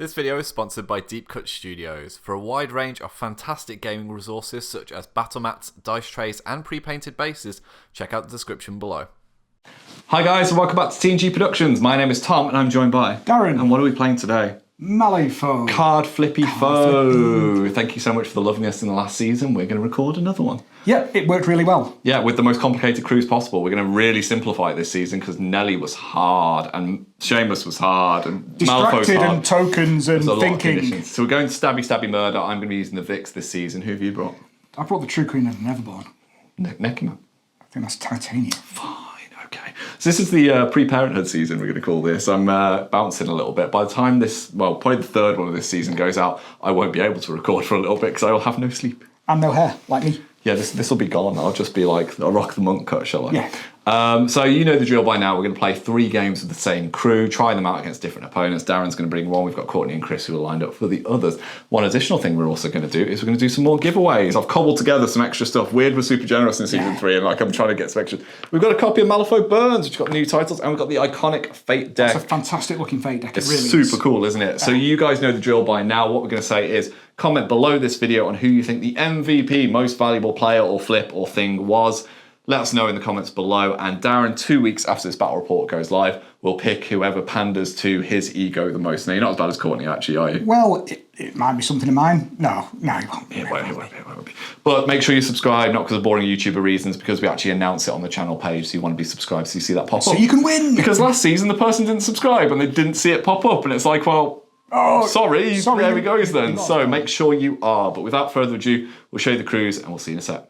This video is sponsored by Deep Cut Studios. For a wide range of fantastic gaming resources such as battle mats, dice trays and pre-painted bases, check out the description below. Hi guys and welcome back to TNG Productions. My name is Tom and I'm joined by Darren. And what are we playing today? Malifaux. Card Flippy Foe. Thank you so much for the loving us in the last season. We're going to record another one. Yep, it worked really well. Yeah, with the most complicated crews possible. We're going to really simplify it this season because Nelly was hard and Seamus was hard and Malifaux's Distracted hard. and tokens and thinking. So we're going to stabby murder. I'm going to be using the Vix this season. Who have you brought? I brought the True Queen of Neverborn. Nekima. I think that's Titania. Fine, okay. So this is the pre-parenthood season, we're going to call this. I'm bouncing a little bit. By the time this, well, probably the third one of this season goes out, I won't be able to record for a little bit because I will have no sleep. And no hair, like me. Yeah, this will be gone. I'll just be like a Rock the Monk cut, shall I? Yeah. So you know the drill by now. We're going to play 3 games with the same crew, try them out against different opponents. Darren's going to bring one. We've got Courtney and Chris who are lined up for the others. One additional thing we're also going to do is we're going to do some more giveaways. I've cobbled together some extra stuff. Weird was super generous in season 3, and I'm trying to get some extra. We've got a copy of Malifaux Burns, which got new titles, and we've got the iconic Fate deck. It's a fantastic looking Fate deck. It's really super cool, isn't it? So you guys know the drill by now. What we're going to say is comment below this video on who you think the MVP, most valuable player or flip or thing was. Let us know in the comments below, and Darren, 2 weeks after this battle report goes live, will pick whoever panders to his ego the most. Now, you're not as bad as Courtney, actually, are you? Well, it might be something of mine. No, it won't. It won't be. But make sure you subscribe, not because of boring YouTuber reasons, because we actually announce it on the channel page, so you want to be subscribed so you see that pop up. So you can win! Because last season, the person didn't subscribe, and they didn't see it pop up, and it's like, well... Oh, sorry, there we go then. So make sure you are. But without further ado, we'll show you the crews and we'll see you in a sec.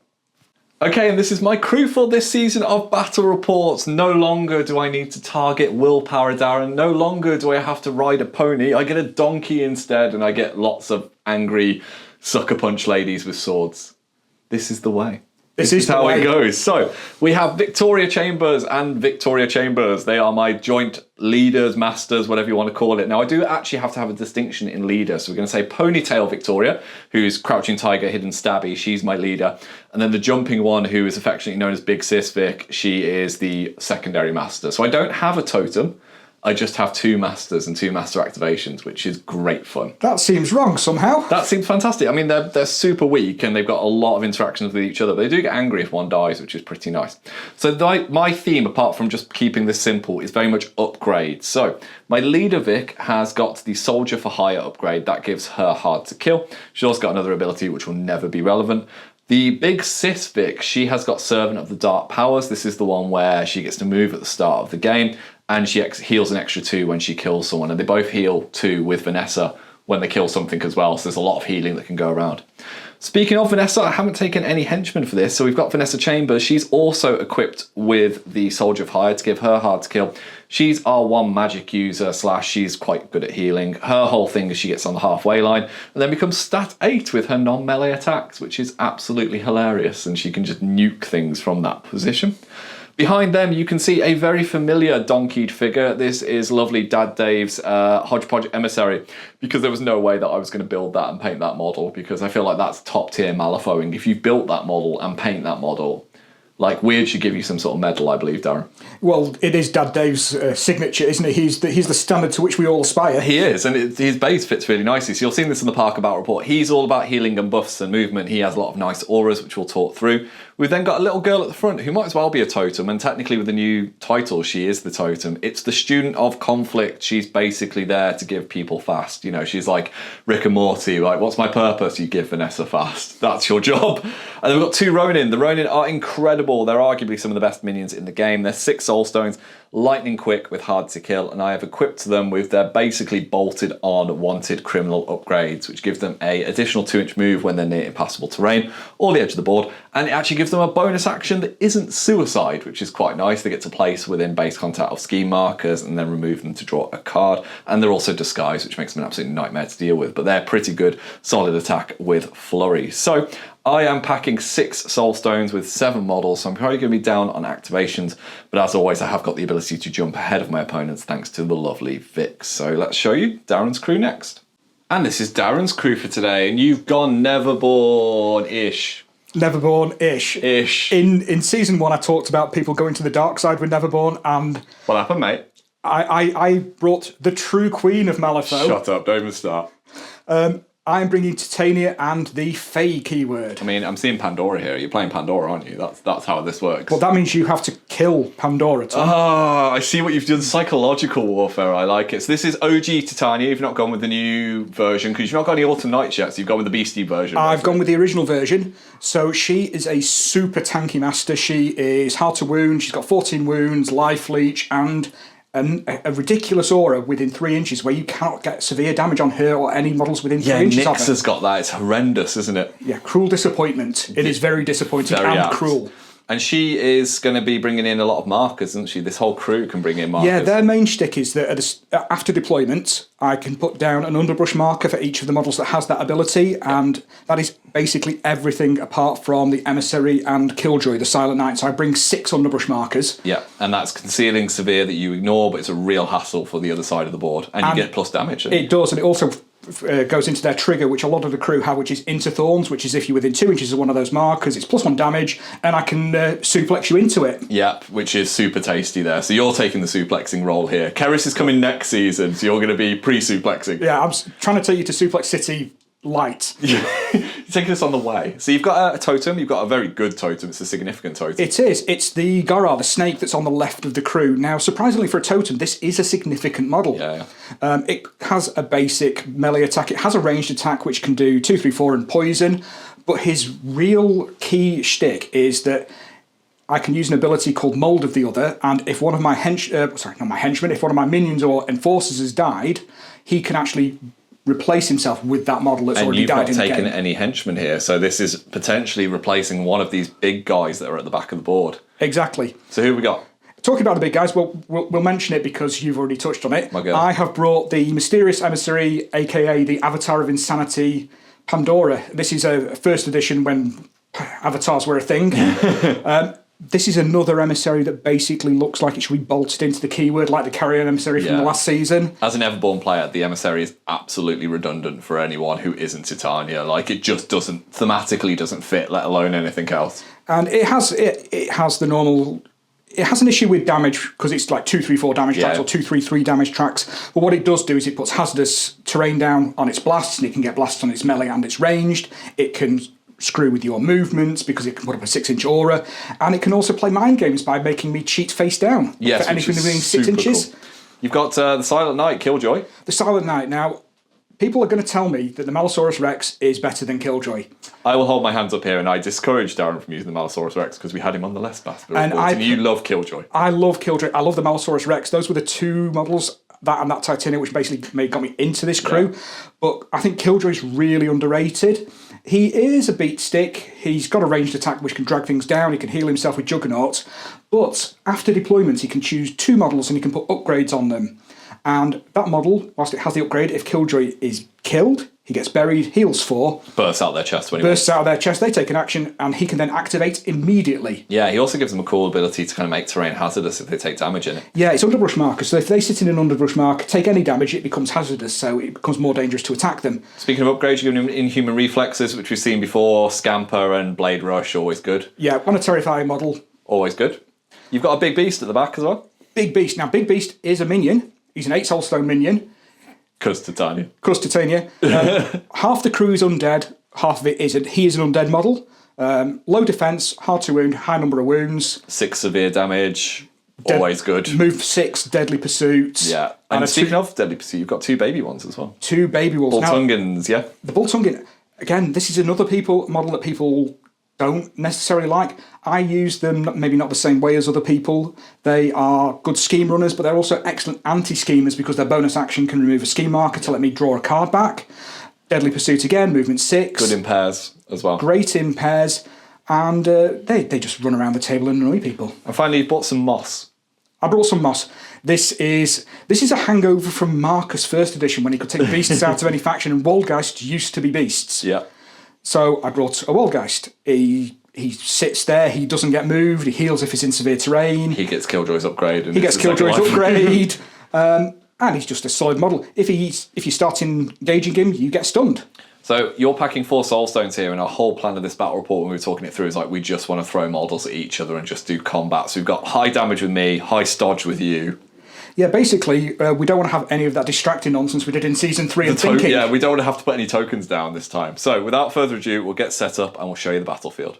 Okay, and this is my crew for this season of Battle Reports. No longer do I need to target willpower Darren. No longer do I have to ride a pony. I get a donkey instead and I get lots of angry sucker punch ladies with swords. This is the way. This is how it goes. So we have Victoria Chambers and Victoria Chambers. They are my joint leaders, masters, whatever you want to call it. Now I do actually have to have a distinction in leader. So we're going to say Ponytail Victoria, who's Crouching Tiger, Hidden Stabby. She's my leader. And then the jumping one, who is affectionately known as Big Sis Vic. She is the secondary master. So I don't have a totem. I just have 2 masters and 2 master activations, which is great fun. That seems wrong somehow. That seems fantastic. I mean, they're super weak and they've got a lot of interactions with each other, but they do get angry if one dies, which is pretty nice. So my theme, apart from just keeping this simple, is very much upgrade. So my leader Vic has got the Soldier for Hire upgrade. That gives her hard to kill. She's also got another ability which will never be relevant. The Big Sis Vic, she has got Servant of the Dark Powers. This is the one where she gets to move at the start of the game, and she heals an extra 2 when she kills someone. And they both heal 2 with Vanessa when they kill something as well. So there's a lot of healing that can go around. Speaking of Vanessa, I haven't taken any henchmen for this. So we've got Vanessa Chambers. She's also equipped with the Soldier of Hire to give her hard to kill. She's our 1 magic user / she's quite good at healing. Her whole thing is she gets on the halfway line and then becomes stat 8 with her non-melee attacks, which is absolutely hilarious. And she can just nuke things from that position. Behind them, you can see a very familiar donkeyed figure. This is lovely Dad Dave's Hodgepodge Emissary, because there was no way that I was going to build that and paint that model, because I feel like that's top tier Malifauxing. If you've built that model and paint that model, like Weird should give you some sort of medal, I believe, Darren. Well, it is Dad Dave's signature, isn't it? He's the standard to which we all aspire. He is, and his base fits really nicely. So you'll see this in the Parker Battle Report. He's all about healing and buffs and movement. He has a lot of nice auras, which we'll talk through. We've then got a little girl at the front who might as well be a totem, and technically with the new title, she is the totem. It's the Student of Conflict. She's basically there to give people fast. You know, she's like Rick and Morty, like, what's my purpose? You give Vanessa fast. That's your job. And then we've got 2 Ronin. The Ronin are incredible. They're arguably some of the best minions in the game. They're 6 soul stones, lightning quick with hard to kill, and I have equipped them with their basically bolted on wanted criminal upgrades, which gives them a additional 2-inch move when they're near impassable terrain or the edge of the board, and it actually gives them a bonus action that isn't suicide, which is quite nice. They get to place within base contact of scheme markers and then remove them to draw a card, and they're also disguised, which makes them an absolute nightmare to deal with, but they're pretty good solid attack with flurry. So I am packing 6 soul stones with 7 models, so I'm probably going to be down on activations, but as always I have got the ability to jump ahead of my opponents thanks to the lovely Vix. So let's show you Darren's crew next. And this is Darren's crew for today, and you've gone Neverborn-ish. Neverborn-ish. Ish. In season 1 I talked about people going to the dark side with Neverborn, and... What happened, mate? I brought the true queen of Malifaux. Shut up, don't even start. I'm bringing Titania and the Fae keyword. I mean, I'm seeing Pandora here. You're playing Pandora, aren't you? That's how this works. Well, that means you have to kill Pandora, Tom. I see what you've done. Psychological warfare, I like it. So this is OG Titania. You've not gone with the new version, because you've not got any Autumn Nights yet, so you've gone with the Beastie version. I've gone with the original version. So she is a super tanky master. She is hard to wound. She's got 14 wounds, life leech, and a ridiculous aura within 3 inches where you cannot get severe damage on her or any models within 3 inches of her. Nyx has got that. It's horrendous, isn't it? Yeah, cruel disappointment. It is very disappointing and cruel. And she is going to be bringing in a lot of markers, isn't she? This whole crew can bring in markers. Yeah, their main shtick is that after deployment, I can put down an underbrush marker for each of the models that has that ability, and that is basically everything apart from the Emissary and Killjoy, the Silent Knight. So I bring 6 underbrush markers. Yeah, and that's concealing severe that you ignore, but it's a real hassle for the other side of the board, and you get plus damage. It does, and it also goes into their trigger, which a lot of the crew have, which is into Thorns, which is if you're within 2 inches of one of those markers, it's +1 damage, and I can suplex you into it. Yep, which is super tasty there. So you're taking the suplexing role here. Keris is coming next season, so you're going to be pre-suplexing. Yeah, I'm trying to take you to Suplex City light. You're taking us on the way. So you've got a totem. You've got a very good totem. It's a significant totem. It is. It's the Garar, the snake that's on the left of the crew. Now, surprisingly for a totem, this is a significant model. Yeah. It has a basic melee attack. It has a ranged attack which can do 2, 3, 4 and poison. But his real key shtick is that I can use an ability called Mold of the Other, and if one of my if one of my minions or enforcers has died, he can actually replace himself with that model that's already died in the game. And you've not taken any henchmen here, so this is potentially replacing one of these big guys that are at the back of the board. Exactly. So who have we got? Talking about the big guys, we'll mention it because you've already touched on it. My God. I have brought the Mysterious Emissary, aka the Avatar of Insanity, Pandora. This is a first edition when avatars were a thing. This is another emissary that basically looks like it should be bolted into the keyword, like the Carrion Emissary from the last season. As an Neverborn player, the emissary is absolutely redundant for anyone who isn't Titania. Like, it just thematically doesn't fit, let alone anything else. And it has the normal. It has an issue with damage because it's like 2, 3, 4 damage tracks or 2, 3, 3 damage tracks. But what it does do is it puts hazardous terrain down on its blasts, and it can get blasts on its melee and its ranged. It can screw with your movements because it can put up a 6-inch aura, and it can also play mind games by making me cheat face down for anything within 6 inches. Cool. You've got the Silent Knight, Killjoy. The Silent Knight. Now, people are going to tell me that the Mallosaurus Rex is better than Killjoy. I will hold my hands up here, and I discourage Darren from using the Mallosaurus Rex because we had him on the less Basper and you love Killjoy. I love Killjoy. I love the Mallosaurus Rex. Those were the 2 models, that and that Titania, which basically got me into this crew. Yeah. But I think Killjoy's really underrated. He is a beat stick. He's got a ranged attack which can drag things down. He can heal himself with Juggernaut. But after deployment, he can choose 2 models and he can put upgrades on them. And that model, whilst it has the upgrade, if Killjoy is killed, he gets buried, heals 4. Bursts out their chest when he bursts out of their chest, they take an action, and he can then activate immediately. Yeah, he also gives them a cool ability to kind of make terrain hazardous if they take damage in it. Yeah, it's underbrush marker, so if they sit in an underbrush marker, take any damage, it becomes hazardous, so it becomes more dangerous to attack them. Speaking of upgrades, you're giving him Inhuman Reflexes, which we've seen before, Scamper and Blade Rush, always good. Yeah, on a terrifying model. Always good. You've got a Big Beast at the back as well. Big Beast. Now, Big Beast is a minion. He's an 8 soulstone minion. Because Titania. Half the crew is undead, half of it isn't. He is an undead model. Low defense, hard to wound, high number of wounds. 6 severe damage, always good. Move 6, Deadly Pursuit. Yeah. And speaking of Deadly Pursuit, you've got 2 baby ones as well. 2 baby wolves. Boltungans, yeah. The Boltungans, again, this is another model that people don't necessarily like. I use them maybe not the same way as other people. They are good scheme runners, but they're also excellent anti-schemers because their bonus action can remove a scheme marker to let me draw a card back. Deadly Pursuit again, movement 6. Good in pairs as well. Great in pairs, and they just run around the table and annoy people. And finally, you bought some moss. I brought some moss. This is a hangover from Marcus First Edition when he could take beasts out of any faction, and Waldgeist used to be beasts. Yeah. So I brought a Waldgeist. He sits there, he doesn't get moved, he heals if he's in severe terrain. He gets Killjoy's upgrade. And he's just a solid model. If you start engaging him, you get stunned. So you're packing 4 soulstones here, and our whole plan of this battle report when we were talking it through is like we just want to throw models at each other and just do combat. So we've got high damage with me, high stodge with you. Yeah, basically, we don't want to have any of that distracting nonsense we did in Season 3 and thinking. Yeah, we don't want to have to put any tokens down this time. So without further ado, we'll get set up and we'll show you the battlefield.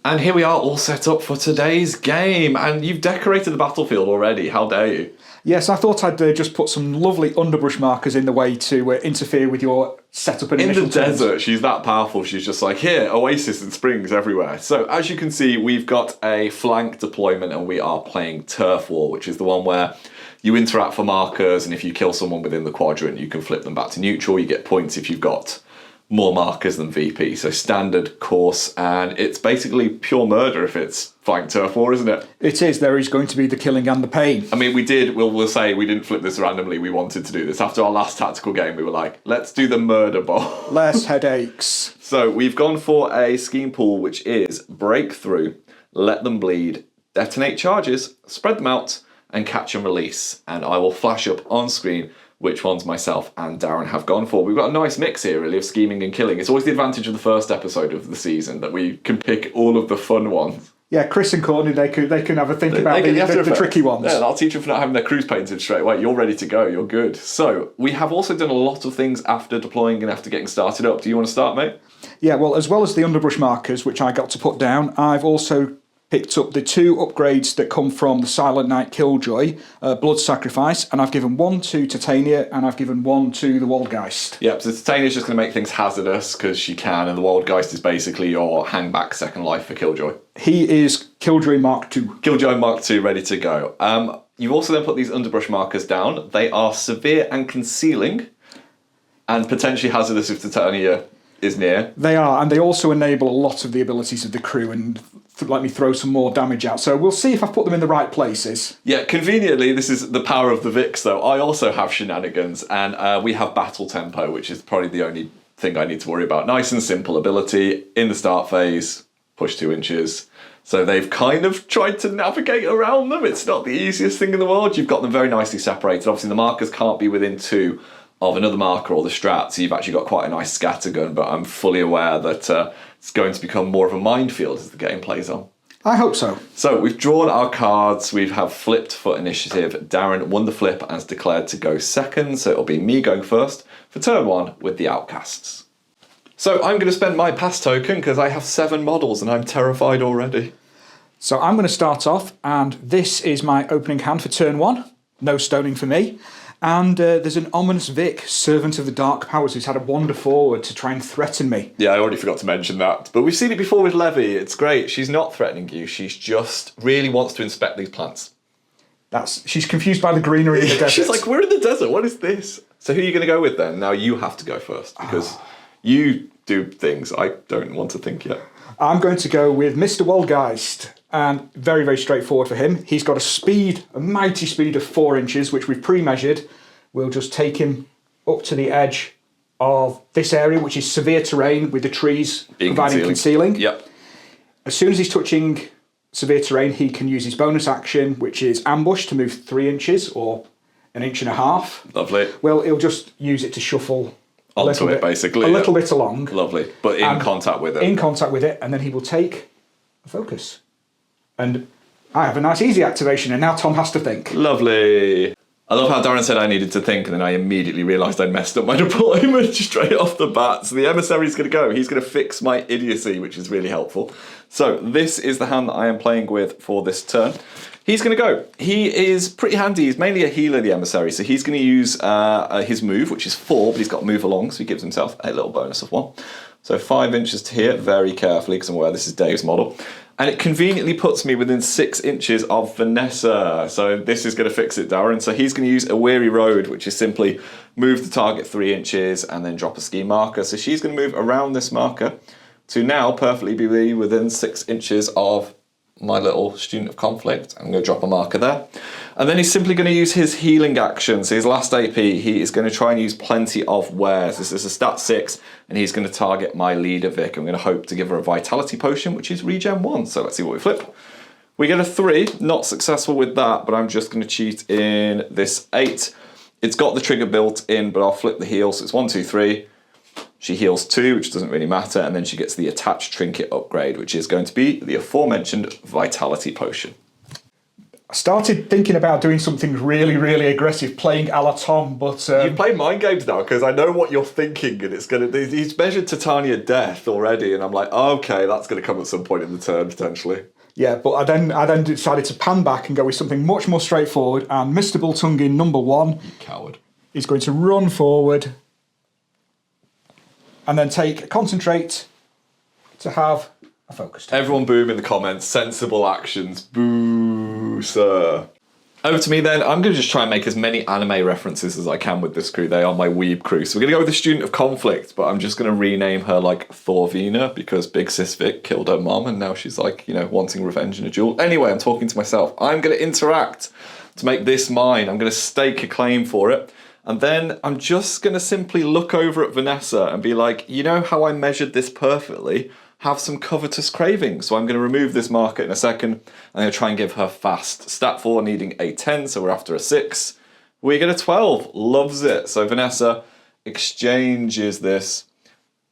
And here we are all set up for today's game. And you've decorated the battlefield already. How dare you? Yes, I thought I'd just put some lovely underbrush markers in the way to interfere with your setup and initial In the desert, she's that powerful. She's just like, here, oasis and springs everywhere. So as you can see, we've got a flank deployment and we are playing Turf War, which is the one where you interact for markers, and if you kill someone within the quadrant, you can flip them back to neutral. You get points if you've got more markers than VP. So standard course, and it's basically pure murder if it's flank Turf War, isn't it? It is. There is going to be the killing and the pain. I mean, we'll say we didn't flip this randomly. We wanted to do this. After our last tactical game, we were like, let's do the murder ball. Less headaches. So we've gone for a scheme pool, which is break through, let them bleed, detonate charges, spread them out, and catch and release. And I will flash up on screen which ones myself and Darren have gone for. We've got a nice mix here, really, of scheming and killing. It's always the advantage of the first episode of the season that we can pick all of the fun ones. Yeah, Chris and Courtney, they can have a think about the tricky ones. Yeah, and I'll teach them for not having their crews painted straight away. You're ready to go. You're good. So we have also done a lot of things after deploying and after getting started up. Do you want to start, mate? Yeah, well, as well as the underbrush markers, which I got to put down, I've also picked up the 2 upgrades that come from the Silent Knight Killjoy, Blood Sacrifice, and I've given 1 to Titania, and I've given 1 to the Waldgeist. Yep, so Titania's just going to make things hazardous because she can, and the Waldgeist is basically your hangback second life for Killjoy. He is Killjoy Mark II. Killjoy Mark II ready to go. You've also then put these underbrush markers down. They are severe and concealing, and potentially hazardous if Titania is near. They are, and they also enable a lot of the abilities of the crew and let me throw some more damage out. So we'll see if I've put them in the right places. Yeah, conveniently, this is the power of the Vix, though. I also have shenanigans, and we have battle tempo, which is probably the only thing I need to worry about. Nice and simple ability. In the start phase, push 2 inches. So they've kind of tried to navigate around them. It's not the easiest thing in the world. You've got them very nicely separated. Obviously, the markers can't be within 2 of another marker or the strat, so you've actually got quite a nice scattergun, but I'm fully aware that it's going to become more of a minefield as the game plays on. I hope so. So we've drawn our cards, we have flipped for initiative. Darren won the flip and has declared to go second, so it'll be me going first for turn 1 with the Outcasts. So I'm going to spend my pass token because I have 7 models and I'm terrified already. So I'm going to start off, and this is my opening hand for turn 1. No stoning for me. And there's an ominous Vic, Servant of the Dark Powers, who's had a wander forward to try and threaten me. Yeah, I already forgot to mention that. But we've seen it before with Levy. It's great. She's not threatening you. She's just really wants to inspect these plants. She's confused by the greenery in the desert. She's like, we're in the desert. What is this? So who are you going to go with then? Now you have to go first because you do things I don't want to think yet. I'm going to go with Mr. Waldgeist. And very, very straightforward for him. He's got a mighty speed of 4 inches, which we've pre-measured. We'll just take him up to the edge of this area, which is severe terrain with the trees providing concealing. Yep. As soon as he's touching severe terrain, he can use his bonus action, which is ambush, to move 3 inches or 1.5 inches. Lovely. Well, he'll just use it to shuffle onto it, basically. A little bit along. Lovely. But in contact with it. In contact with it, and then he will take a focus. And I have a nice easy activation, and now Tom has to think. Lovely. I love how Darren said I needed to think, and then I immediately realised I'd messed up my deployment straight off the bat. So the emissary's going to go. He's going to fix my idiocy, which is really helpful. So this is the hand that I am playing with for this turn. He's going to go. He is pretty handy. He's mainly a healer, the emissary. So he's going to use his move, which is 4, but he's got move along, so he gives himself a little bonus of 1. So 5 inches to here, very carefully, because I'm aware this is Dave's model. And it conveniently puts me within 6 inches of Vanessa. So this is going to fix it, Darren. So he's going to use a Weary Road, which is simply move the target 3 inches and then drop a ski marker. So she's going to move around this marker to now perfectly be within 6 inches of my little Student of Conflict. I'm going to drop a marker there. And then he's simply going to use his healing action. So his last AP, he is going to try and use plenty of wares. This is a stat 6, and he's going to target my leader, Vic. I'm going to hope to give her a Vitality Potion, which is regen 1. So let's see what we flip. We get a 3, not successful with that, but I'm just going to cheat in this 8. It's got the trigger built in, but I'll flip the heal. So it's 1, 2, 3. She heals 2, which doesn't really matter, and then she gets the attached trinket upgrade, which is going to be the aforementioned Vitality Potion. I started thinking about doing something really, really aggressive, playing a la Tom, but... You've played mind games now, because I know what you're thinking, and it's going to... He's measured Titania death already, and I'm like, oh, okay, that's going to come at some point in the turn, potentially. Yeah, but I then decided to pan back and go with something much more straightforward, and Mr. Bultungin, number 1... You coward. Is going to run forward and then take a concentrate to have a focus turn. Everyone boom in the comments. Sensible actions. Boo, sir. Over to me then. I'm going to just try and make as many anime references as I can with this crew. They are my weeb crew. So we're going to go with the Student of Conflict, but I'm just going to rename her like Thorvina because Big Sis Vic killed her mom and now she's like, you know, wanting revenge in a duel. Anyway, I'm talking to myself. I'm going to interact to make this mine. I'm going to stake a claim for it. And then I'm just going to simply look over at Vanessa and be like, you know how I measured this perfectly? Have some covetous cravings. So I'm going to remove this marker in a second. I'm going to try and give her fast. Stat 4 needing a 10, so we're after a 6. We get a 12. Loves it. So Vanessa exchanges this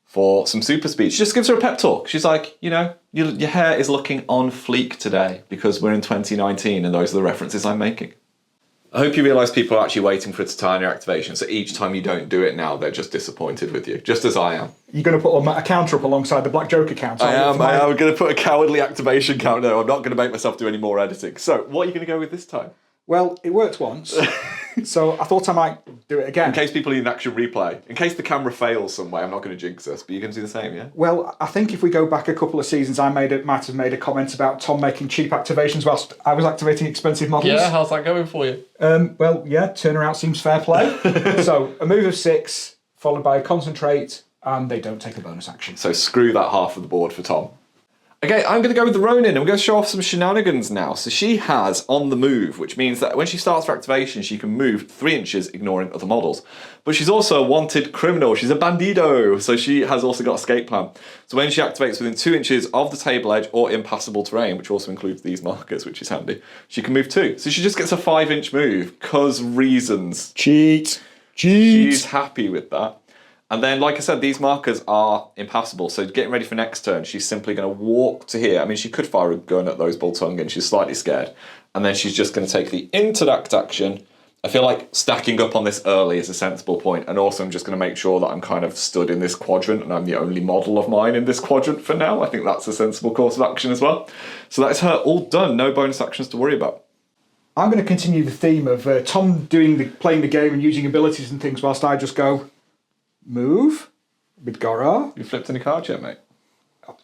for some super speed. She just gives her a pep talk. She's like, you know, your hair is looking on fleek today because we're in 2019 and those are the references I'm making. I hope you realise people are actually waiting for a Titania activation, so each time you don't do it now, they're just disappointed with you, just as I am. You're going to put a counter up alongside the Black Joker counter? I am going to put a cowardly activation counter. I'm not going to make myself do any more editing. So, what are you going to go with this time? Well, it worked once, so I thought I might do it again. In case people need an action replay. In case the camera fails some way, I'm not going to jinx us, but you can do the same, yeah? Well, I think if we go back a couple of seasons, I might have made a comment about Tom making cheap activations whilst I was activating expensive models. Yeah, how's that going for you? Well, yeah, turnaround seems fair play. So, a move of 6, followed by a concentrate, and they don't take a bonus action. So screw that half of the board for Tom. Okay, I'm going to go with the Ronin, and we're going to show off some shenanigans now. So she has on the move, which means that when she starts her activation, she can move 3 inches, ignoring other models. But she's also a wanted criminal. She's a bandido, so she has also got escape plan. So when she activates within 2 inches of the table edge or impassable terrain, which also includes these markers, which is handy, she can move 2. So she just gets a 5-inch move, cause reasons. Cheat. She's happy with that. And then, like I said, these markers are impassable, so getting ready for next turn, she's simply going to walk to here. I mean, she could fire a gun at those Boltungans, she's slightly scared. And then she's just going to take the interact action. I feel like stacking up on this early is a sensible point, and also I'm just going to make sure that I'm kind of stood in this quadrant, and I'm the only model of mine in this quadrant for now. I think that's a sensible course of action as well. So that is her all done, no bonus actions to worry about. I'm going to continue the theme of Tom playing the game and using abilities and things, whilst I just go... Move with Gora. You flipped any cards yet, mate?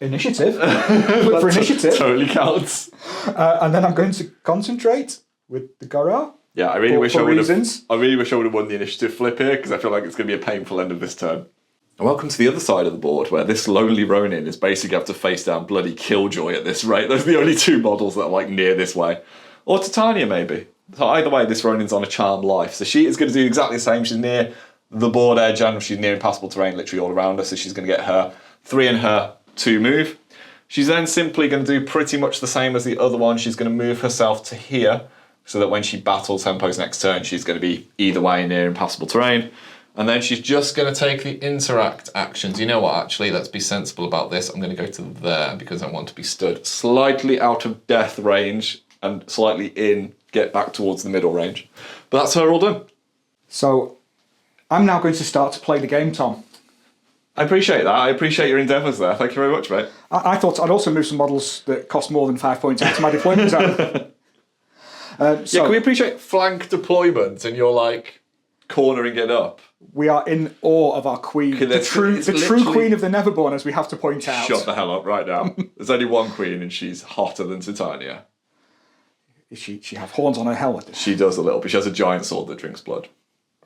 Initiative. Flip for initiative. Totally counts. And then I'm going to concentrate with the Gora. Yeah, I really wish I would have won the initiative flip here because I feel like it's going to be a painful end of this turn. And welcome to the other side of the board where this lonely Ronin is basically have to face down bloody Killjoy at this rate. Those are the only 2 models that are like near this way. Or Titania maybe. So either way, this Ronin's on a charmed life. So she is going to do exactly the same. She's near the board edge and she's near impassable terrain literally all around her, so she's going to get her 3 and her 2 move. She's then simply going to do pretty much the same as the other one. She's going to move herself to here so that when she battles Tempo's next turn, she's going to be either way near impassable terrain. And then she's just going to take the interact actions. You know what, actually, let's be sensible about this. I'm going to go to there because I want to be stood slightly out of death range and slightly in, get back towards the middle range. But that's her all done. So... I'm now going to start to play the game, Tom. I appreciate that. I appreciate your endeavours there. Thank you very much, mate. I thought I'd also move some models that cost more than 5 points out to my deployment zone. Can we appreciate flank deployment and you're like cornering it up? We are in awe of our queen. The true queen of the Neverborn, as we have to point out. Shut the hell up right now. There's only one queen and she's hotter than Titania. She have horns on her helmet? She does a little, but she has a giant sword that drinks blood.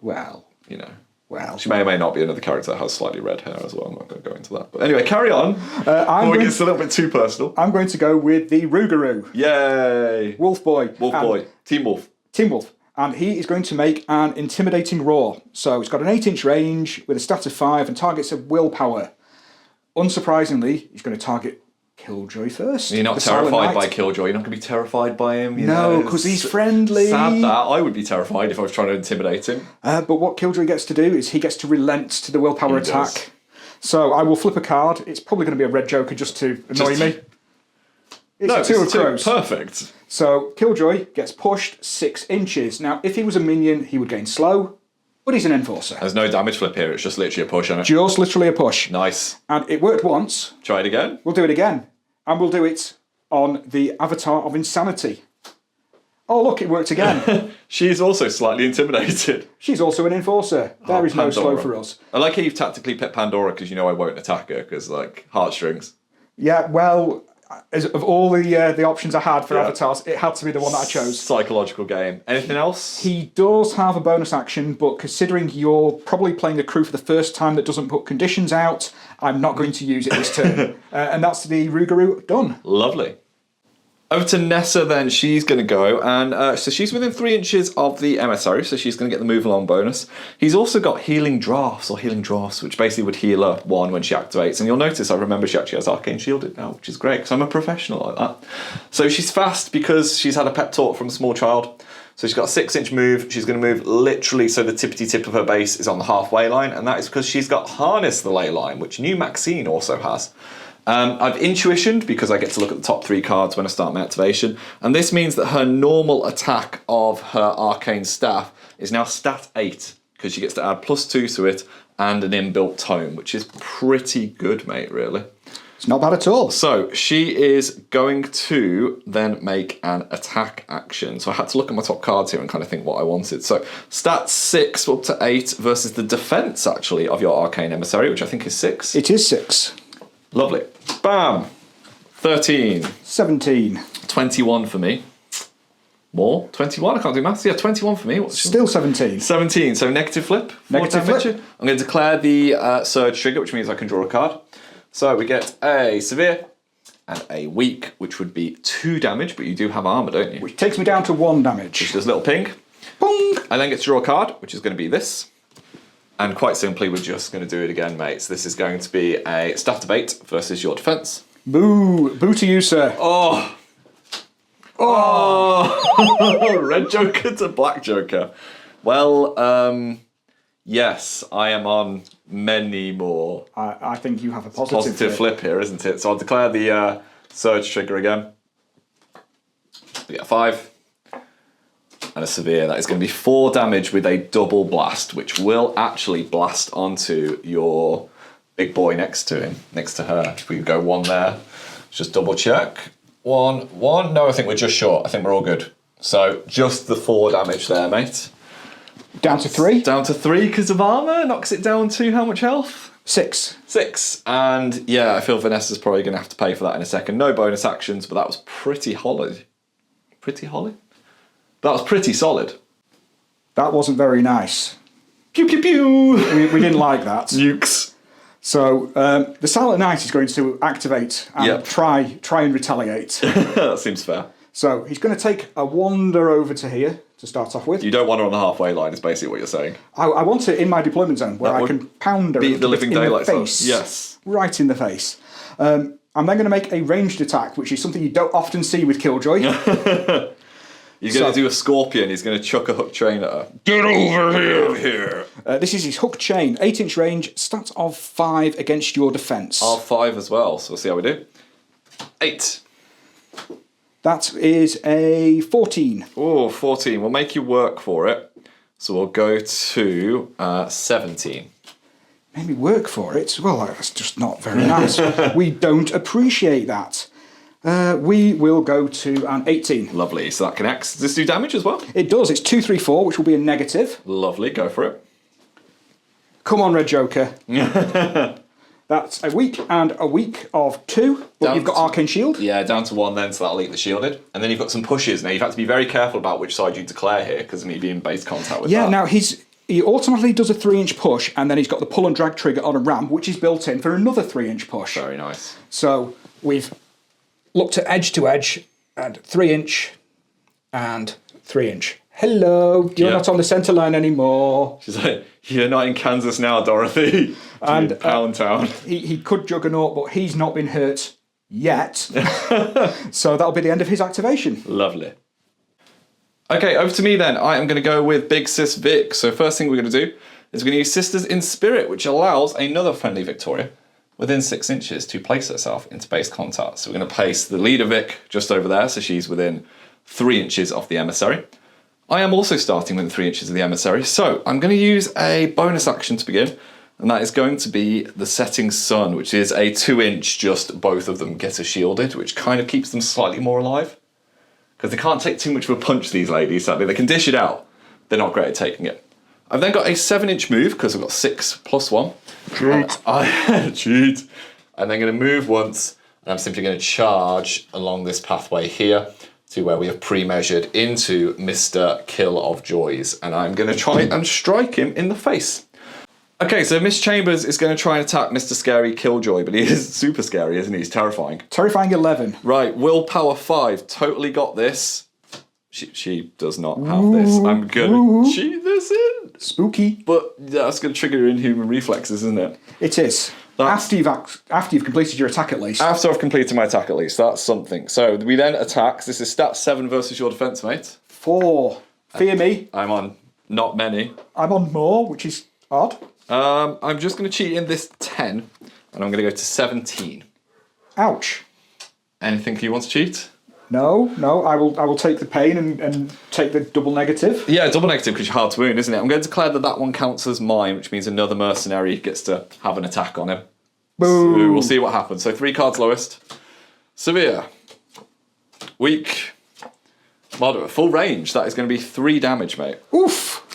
Well... You know. Well, she may or may not be another character that has slightly red hair as well. I'm not going to go into that. But anyway, carry on. Before it gets a little bit too personal. I'm going to go with the Rougarou. Yay! Wolf Boy. Wolf Boy. Team Wolf. Team Wolf. And he is going to make an intimidating roar. So it's got an 8-inch range with a stat of 5 and targets of willpower. Unsurprisingly, he's going to target Killjoy first. You're not terrified by Killjoy. You're not going to be terrified by him. No, because he's friendly. Sad that. I would be terrified if I was trying to intimidate him. But what Killjoy gets to do is he gets to relent to the willpower attack. So I will flip a card. It's probably going to be a red Joker just to annoy me. It's a two of crows. Perfect. So Killjoy gets pushed 6 inches. Now, if he was a minion, he would gain slow, but he's an enforcer. There's no damage flip here. It's just literally a push on it. Just literally a push. Nice. And it worked once. Try it again. We'll do it again. And we'll do it on the Avatar of Insanity. Oh, look, it worked again. She's also slightly intimidated. She's also an enforcer. There is no slow for us. I like how you've tactically picked Pandora because you know I won't attack her because, like, heartstrings. Yeah, well, of all the options I had for avatars, it had to be the one that I chose. Psychological game. Anything else? He does have a bonus action, but considering you're probably playing a crew for the first time that doesn't put conditions out, I'm not going to use it this turn. And that's the Rougarou done. Lovely. Over to Nessa then, she's going to go, and so she's within 3 inches of the emissary, so she's going to get the move along bonus. He's also got healing drafts, which basically would heal her 1 when she activates, and you'll notice I remember she actually has Arcane Shielded now, which is great, because I'm a professional like that. So she's fast because she's had a pep talk from a small child, so she's got a 6-inch move. She's going to move literally so the tippity tip of her base is on the halfway line, and that is because she's got Harness the Ley Line, which new Maxine also has. I've intuitioned because I get to look at the top 3 cards when I start my activation, and this means that her normal attack of her arcane staff is now stat 8 because she gets to add +2 to it and an inbuilt tome, which is pretty good, mate, really. It's not bad at all. So she is going to then make an attack action. So I had to look at my top cards here and kind of think what I wanted. So stat 6 up to 8 versus the defense, actually, of your arcane emissary, which I think is 6. It is 6. Lovely. Bam. 13. 17. 21 for me. More? 21? I can't do maths. Yeah, 21 for me. Still 17. 17. So negative flip. Negative flip. I'm going to declare the surge trigger, which means I can draw a card. So we get a severe and a weak, which would be 2 damage, but you do have armour, don't you? Which takes me down to 1 damage. Which does a little ping. Boom. I then get to draw a card, which is going to be this. And quite simply, we're just going to do it again, mate. So this is going to be a staff debate versus your defence. Boo. Boo to you, sir. Oh. Red Joker to Black Joker. Well, yes, I am on many more. I think you have a positive flip here, isn't it? So I'll declare the surge trigger again. We get a 5. And a severe. That is going to be 4 damage with a double blast, which will actually blast onto your big boy next to him, next to her. If we go 1 there, just double check. 1. No, I think we're just short. I think we're all good. So just the 4 damage there, mate. Down to 3? Down to 3 because of armour. Knocks it down to how much health? 6. 6. And yeah, I feel Vanessa's probably going to have to pay for that in a second. No bonus actions, but that was pretty hollow. Pretty hollow? That was pretty solid. That wasn't very nice. Pew, pew, pew. We didn't like that. Nukes. So the Silent Knight is going to activate and try and retaliate. That seems fair. So he's going to take a wander over to here to start off with. You don't wander on the halfway line, is basically what you're saying. I want it in my deployment zone where I can pound her beat the living daylights in the face. Yes. Right in the face. I'm then going to make a ranged attack, which is something you don't often see with Killjoy. He's going to do a scorpion. He's going to chuck a hook chain at her. Get over here! This is his hook chain. 8-inch range, stat of 5 against your defence. R5 as well, so we'll see how we do. 8. That is a 14. Oh, 14. We'll make you work for it. So we'll go to 17. Maybe work for it? Well, that's just not very nice. We don't appreciate that. We will go to an 18. Lovely. So that connects. Does this do damage as well? It does. It's 2, 3, 4, which will be a negative. Lovely. Go for it. Come on, Red Joker. That's a weak and a weak of 2. But you've got Arcane Shield. Yeah, down to 1 then, so that'll eat the shielded. And then you've got some pushes. Now, you've had to be very careful about which side you declare here, because of me being in base contact with that. Yeah, now he automatically does a 3-inch push, and then he's got the pull and drag trigger on a ram, which is built in for another 3-inch push. Very nice. So we've looked at edge to edge, and 3-inch, and 3-inch. Hello, you're not on the centre line anymore. She's like, you're not in Kansas now, Dorothy. And Pound Town. He could Juggernaut, but he's not been hurt yet. So that'll be the end of his activation. Lovely. Okay, over to me then. I am going to go with Big Sis Vic. So first thing we're going to do is we're going to use Sisters in Spirit, which allows another friendly Viktoria within 6 inches to place herself into base contact. So we're going to place the leader Vic just over there, so she's within 3 inches of the emissary. I am also starting within 3 inches of the emissary, so I'm going to use a bonus action to begin, and that is going to be the setting sun, which is a 2-inch, just both of them get a shielded, which kind of keeps them slightly more alive. Because they can't take too much of a punch, these ladies, sadly. They can dish it out. They're not great at taking it. I've then got a 7-inch move, because I've got 6 plus 1. Cheat. I'm then going to move once, and I'm simply going to charge along this pathway here to where we have pre-measured into Mr. Kill of Joys. And I'm going to try and strike him in the face. Okay, so Miss Chambers is going to try and attack Mr. Scary Killjoy, but he is super scary, isn't he? He's terrifying. Terrifying 11. Right, willpower 5. Totally got this. She does not have this. I'm going to cheat this in. Spooky. But that's going to trigger your inhuman reflexes, isn't it? It is. After you've completed your attack at least. After I've completed my attack at least, that's something. So we then attack. This is stat 7 versus your defense, mate. 4. Fear me. I'm on not many. I'm on more, which is odd. I'm just going to cheat in this 10, and I'm going to go to 17. Ouch. Anything you want to cheat? No, I will take the pain and take the double negative. Yeah, double negative because you're hard to wound, isn't it? I'm going to declare that one counts as mine, which means another mercenary gets to have an attack on him. Boo. So we'll see what happens. So 3 cards lowest. Severe. Weak. Moderate. Full range. That is going to be 3 damage, mate. Oof.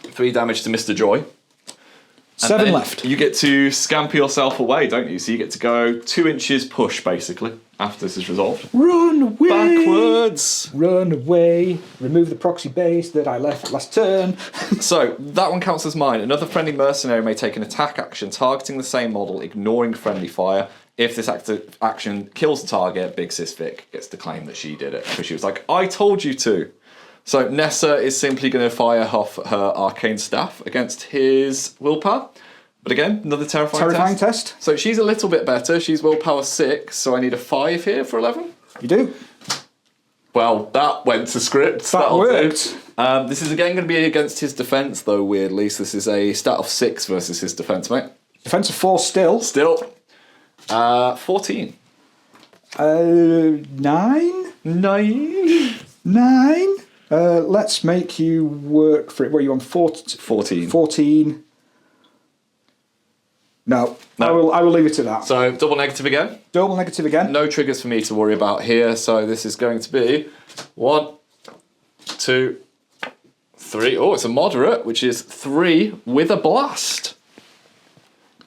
3 damage to Mr. Joy. 7 left. You get to scamper yourself away, don't you? So you get to go 2 inches push, basically, after this is resolved. Run away! Backwards! Run away! Remove the proxy base that I left last turn. So, that one counts as mine. Another friendly mercenary may take an attack action targeting the same model, ignoring friendly fire. If this action kills the target, Big Sis Vic gets to claim that she did it. Because she was like, I told you to. So Nessa is simply going to fire off her arcane staff against his willpower. But again, another terrifying test. So she's a little bit better. She's willpower 6, so I need a 5 here for 11. You do. Well, that went to script. That worked. This is again going to be against his defense, though, weirdly. So this is a stat of 6 versus his defense, mate. Defense of 4 still. 14. 9? 9? Let's make you work for it. What are you on? 14. 14. No. I will leave it to that. So double negative again. Double negative again. No triggers for me to worry about here. So this is going to be 1, 2, 3. Oh, it's a moderate, which is 3 with a blast.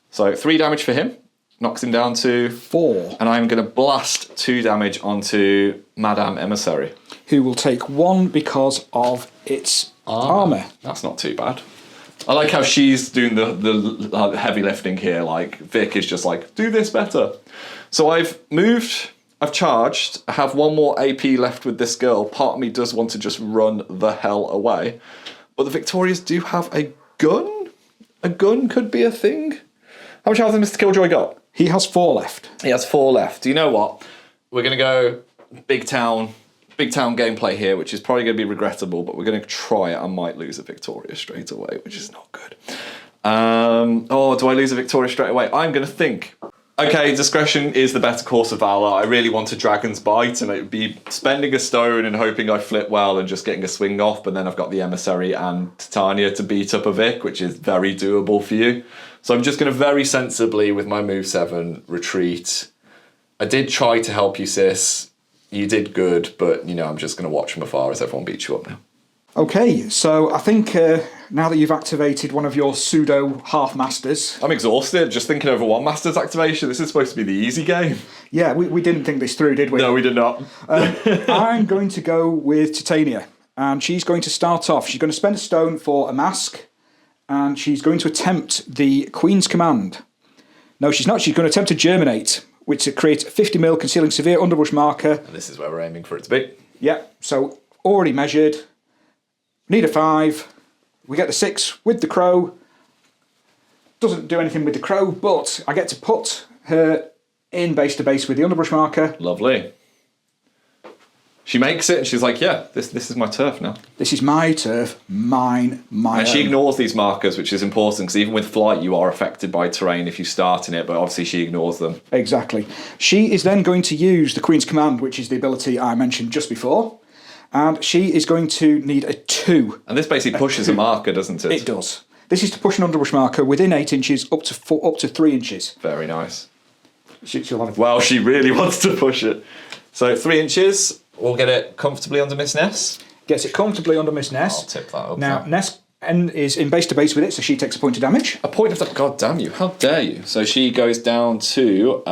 So 3 damage for him. Knocks him down to 4. And I'm going to blast 2 damage onto Madame Emissary. Who will take 1 because of its armour. That's not too bad. I like how she's doing the heavy lifting here. Like, Vic is just like, do this better. So I've moved, I've charged, I have 1 more AP left with this girl. Part of me does want to just run the hell away. But the Viktorias do have a gun? A gun could be a thing? How much health has Mr. Killjoy got? He has 4 left. He has 4 left. Do you know what? We're going to go big town gameplay here, which is probably going to be regrettable, but we're going to try it. I might lose a Viktoria straight away, which is not good. Do I lose a Viktoria straight away? I'm going to think. Okay, discretion is the better course of valor. I really want a Dragon's Bite, and it would be spending a stone and hoping I flip well and just getting a swing off, but then I've got the Emissary and Titania to beat up a Vic, which is very doable for you. So I'm just going to very sensibly, with my move 7, retreat. I did try to help you, sis. You did good, but, I'm just going to watch from afar as everyone beats you up now. Okay, so I think now that you've activated one of your pseudo half-masters... I'm exhausted, just thinking over one master's activation. This is supposed to be the easy game. Yeah, we didn't think this through, did we? No, we did not. I'm going to go with Titania, and she's going to start off. She's going to spend a stone for a mask, and she's going to attempt the Queen's Command. No, she's not. She's going to attempt to germinate, which to create a 50 mil concealing severe underbrush marker. And this is where we're aiming for it to be. Yeah, so already measured. Need a 5. We get the 6 with the crow. Doesn't do anything with the crow, but I get to put her in base to base with the underbrush marker. Lovely. She makes it, and she's like, yeah, this is my turf now. This is my turf, mine, my And own. she ignores these markers, which is important, because even with flight, you are affected by terrain if you start in it, but obviously she ignores them. Exactly. She is then going to use the Queen's Command, which is the ability I mentioned just before, and she is going to need a 2. And this basically pushes a marker, doesn't it? It does. This is to push an underbrush marker within 8 inches up to 3 inches. Very nice. She'll have Well, she really wants to push it. So 3 inches, we'll get it comfortably under Miss Ness. Gets it comfortably under Miss Ness. I'll tip that up. Now, there. Ness is in base to base with it, so she takes a point of damage. A point of that. God damn you! How dare you? So she goes down to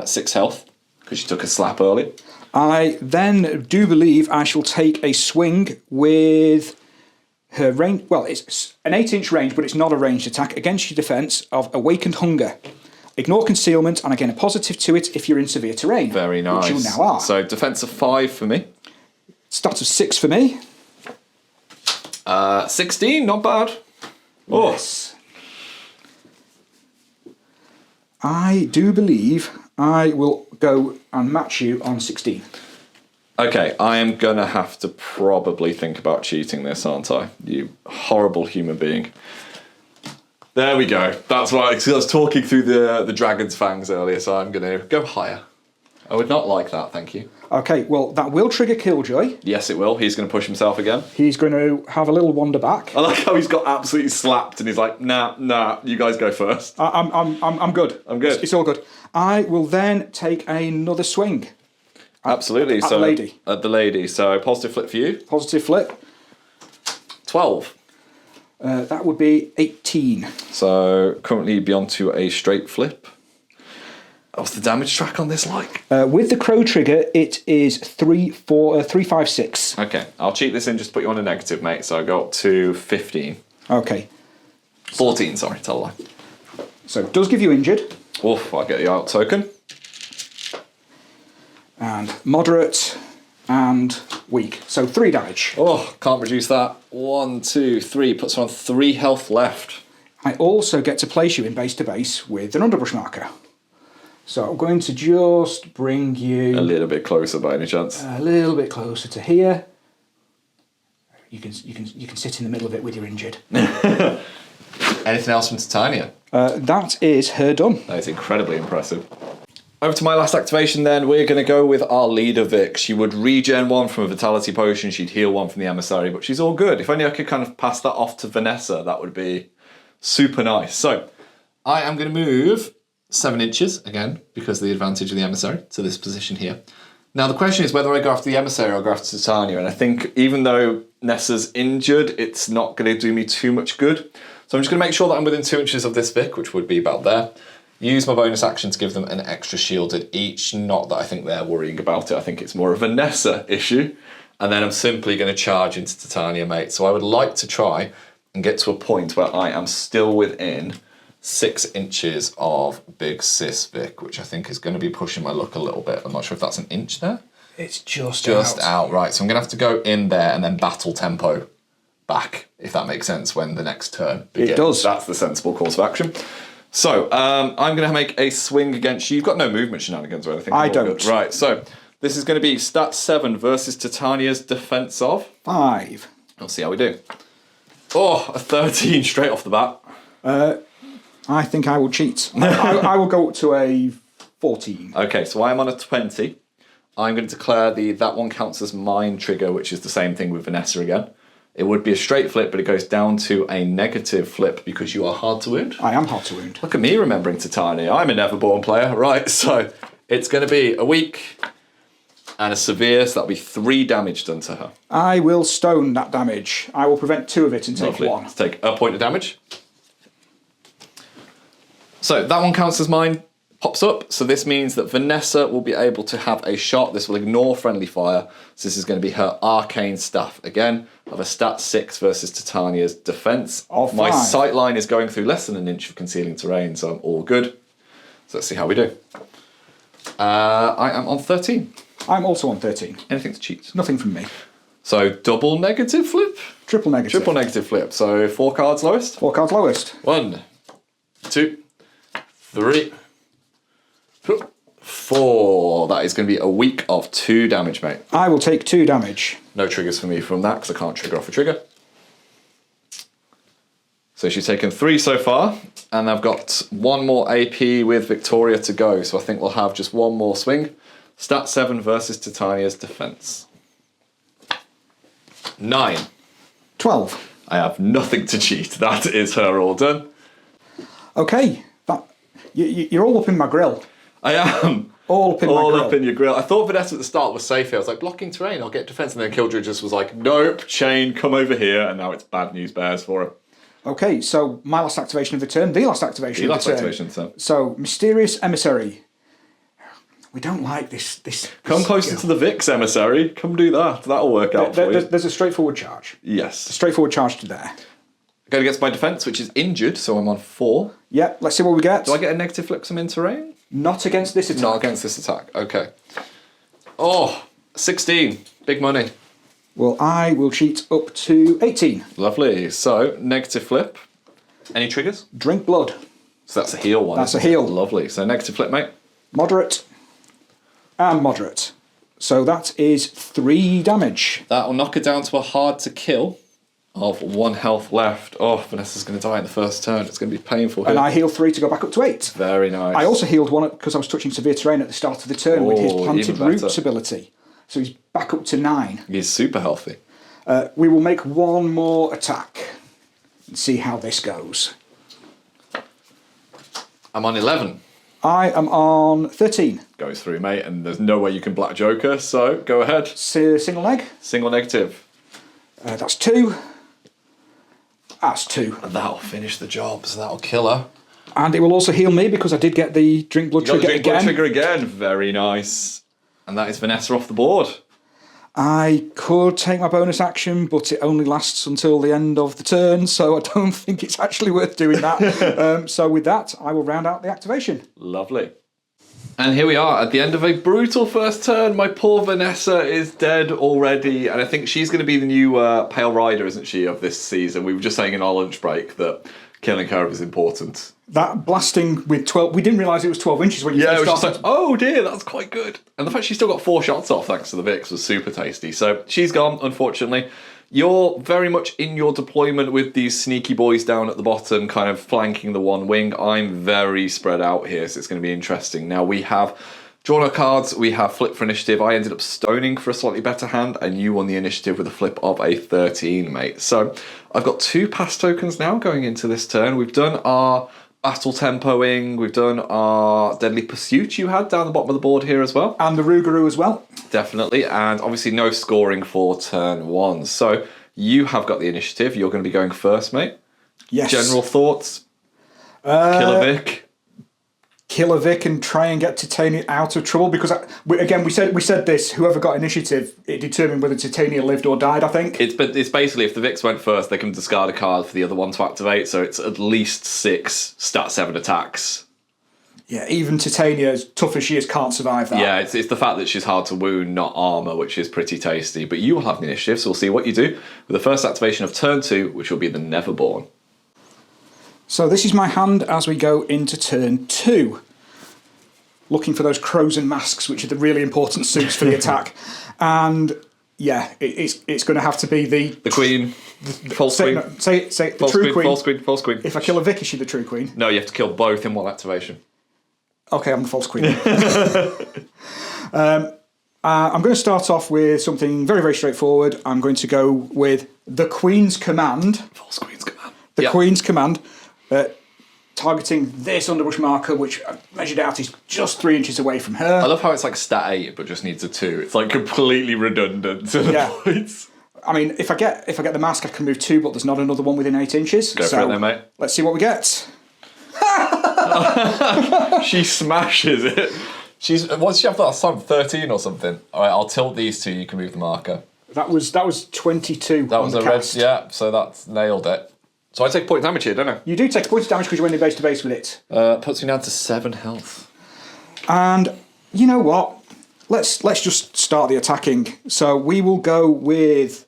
6 health because she took a slap early. I then do believe I shall take a swing with her range. Well, it's an 8-inch range, but it's not a ranged attack against your defence of Awakened Hunger. Ignore concealment, and again a positive to it if you're in severe terrain. Very nice. Which you now are. So defence of 5 for me. Stat of 6 for me. 16, not bad. Oh, Yes. I do believe I will go and match you on 16. okay. I am gonna have to probably think about cheating this, aren't I? You horrible human being. There we go. That's why I was talking through the dragon's fangs earlier, so I'm gonna go higher. I would not like that, thank you. Okay, well, that will trigger Killjoy. Yes, it will. He's going to push himself again. He's going to have a little wander back. I like how he's got absolutely slapped, and he's like, "Nah, you guys go first." I'm good. I'm good. It's all good. I will then take another swing. Absolutely. At the lady. At the lady. So positive flip for you. Positive flip. 12. That would be 18. So currently you'd be onto a straight flip. What's the damage track on this like? With the crow trigger, it is 3, 5, 6. Okay, I'll cheat this in just to put you on a negative, mate. So I go up to 15. Okay. 14, sorry, tell a lie. So it does give you injured. Oof, I get the out token. And moderate and weak. So 3 damage. Oh, can't reduce that. 1, 2, 3. Puts her on 3 health left. I also get to place you in base to base with an underbrush marker. So I'm going to just bring you A little bit closer by any chance. a little bit closer to here. You can sit in the middle of it with your injured. Anything else from Titania? That is her done. That is incredibly impressive. Over to my last activation then, we're going to go with our leader Vic. She would regen 1 from a vitality potion, she'd heal 1 from the emissary, but she's all good. If only I could kind of pass that off to Vanessa, that would be super nice. So, I am going to move 7 inches, again, because of the advantage of the emissary, to this position here. Now the question is whether I go after the emissary or go after Titania, and I think even though Nessa's injured, it's not going to do me too much good. So I'm just going to make sure that I'm within 2 inches of this Vic, which would be about there. Use my bonus action to give them an extra shield at each. Not that I think they're worrying about it. I think it's more of a Nessa issue. And then I'm simply going to charge into Titania, mate. So I would like to try and get to a point where I am still within 6 inches of Big Sis Vic, which I think is going to be pushing my luck a little bit. I'm not sure if that's an inch there. It's just out. Right. So I'm going to have to go in there and then battle tempo back, if that makes sense, when the next turn begins. It does. That's the sensible course of action. So, I'm going to make a swing against you. You've got no movement shenanigans or anything. I All don't. good. Right, so this is going to be stat 7 versus Titania's defense of 5. We'll see how we do. Oh, a 13 straight off the bat. I think I will cheat. I will go up to a 14. Okay, so I am on a 20. I'm going to declare that one counts as mine trigger, which is the same thing with Vanessa again. It would be a straight flip, but it goes down to a negative flip because you are hard to wound. I am hard to wound. Look at me remembering Titania. I'm a Neverborn player. Right, so it's going to be a weak and a severe, so that'll be 3 damage done to her. I will stone that damage. I will prevent 2 of it and take Lovely. 1. Let's take a point of damage. So that one counts as mine. Pops up, so this means that Vanessa will be able to have a shot. This will ignore friendly fire. So this is going to be her arcane staff again of a stat 6 versus Titania's defense. Of My 5. sight line is going through less than an inch of concealing terrain, so I'm all good. So let's see how we do. I am on 13. I'm also on 13. Anything to cheat. Nothing from me. So double negative flip? Triple negative. Triple negative flip. So 4 cards lowest. 4 cards lowest. 1, 2, 3, 4. That is going to be a week of 2 damage, mate. I will take 2 damage. No triggers for me from that because I can't trigger off a trigger. So she's taken 3 so far, and I've got 1 more AP with Victoria to go, so I think we'll have just 1 more swing. Stat 7 versus Titania's defense. 9. 12. I have nothing to cheat. That is her all done. Okay, you're all up in my grill. I am. All up in my grill. All up in your grill. I thought Vanessa at the start was safe here. I was like, blocking terrain, I'll get defense. And then Killjoy just was like, nope, chain, come over here. And now it's bad news bears for her. Okay, so my last activation of the turn, the last activation of the turn. So, Mysterious Emissary. We don't like this. Come closer to the Vix Emissary. Come do that. That'll work out for you. There's a straightforward charge. Yes. A straightforward charge to there. Going against my defense, which is injured, so I'm on 4. Yeah, let's see what we get. Do I get a negative flip some in terrain? Not against this attack. Not against this attack. Okay. Oh, 16. Big money. Well, I will cheat up to 18. Lovely. So, negative flip. Any triggers? Drink blood. So that's a heal one. That's a heal. Lovely. So negative flip, mate. Moderate. And moderate. So that is 3 damage. That will knock her down to a hard to kill of 1 health left. Oh, Vanessa's going to die in the first turn. It's going to be painful here. And I heal 3 to go back up to 8. Very nice. I also healed 1 because I was touching severe terrain at the start of the turn with his planted roots ability. So he's back up to 9. He's super healthy. We will make 1 more attack and see how this goes. I'm on 11. I am on 13. Goes through, mate, and there's no way you can black Joker, so go ahead. Single leg. Single negative. That's 2. That's 2. And that'll finish the job, so that'll kill her. And it will also heal me because I did get the drink blood trigger again. Blood trigger again. Very nice. And that is Vanessa off the board. I could take my bonus action, but it only lasts until the end of the turn, so I don't think it's actually worth doing that. So with that, I will round out the activation. Lovely. And here we are at the end of a brutal first turn. My poor Vanessa is dead already, and I think she's going to be the new Pale Rider, isn't she, of this season? We were just saying in our lunch break that killing her is important. That blasting with 12... We didn't realise it was 12 inches when you first started. Yeah, it was started. just like, oh dear, that's quite good. And the fact she still got 4 shots off thanks to the Vix was super tasty. So she's gone, unfortunately. You're very much in your deployment with these sneaky boys down at the bottom, kind of flanking the one wing. I'm very spread out here, so it's going to be interesting. Now, we have drawn our cards, we have flip for initiative. I ended up stoning for a slightly better hand, and you won the initiative with a flip of a 13, mate. So I've got 2 pass tokens now going into this turn. We've done our battle tempoing, we've done our deadly pursuit you had down the bottom of the board here as well. And the Rougarou as well. Definitely, and obviously no scoring for turn 1. So you have got the initiative. You're going to be going first, mate. Yes. General thoughts? Killer Vic? Killer Vic and try and get Titania out of trouble, because we said this, whoever got initiative, it determined whether Titania lived or died, I think. It's basically, if the Vix went first, they can discard a card for the other one to activate, so it's at least 6 stat 7 attacks. Yeah, even Titania, as tough as she is, can't survive that. Yeah, it's the fact that she's hard to wound, not armour, which is pretty tasty. But you will have the initiative, so we'll see what you do with the first activation of turn 2, which will be the Neverborn. So this is my hand as we go into turn 2. Looking for those crows and masks, which are the really important suits for the attack. And yeah, it's going to have to be the queen. False queen. Say the true queen. False queen. If I kill a Vic, is she the true queen? No, you have to kill both in one activation. Okay, I'm the false queen. I'm going to start off with something very, very straightforward. I'm going to go with the Queen's Command. False Queen's Command. The Queen's Command. Targeting this underbrush marker, which I measured out is just 3 inches away from her. I love how it's like stat 8, but just needs a 2. It's like completely redundant to the points. I mean, if I get the mask, I can move 2, but there's not another one within 8 inches. Go for it then, mate. Let's see what we get. She smashes it. What did she have last time? 13 or something. All right, I'll tilt these 2. You can move the marker. That was 22. That was a red. Yeah, so that's nailed it. So I take a point of damage here, don't I? You do take a point of damage because you're only base to base with it. Puts me down to 7 health. And you know what? Let's just start the attacking. So we will go with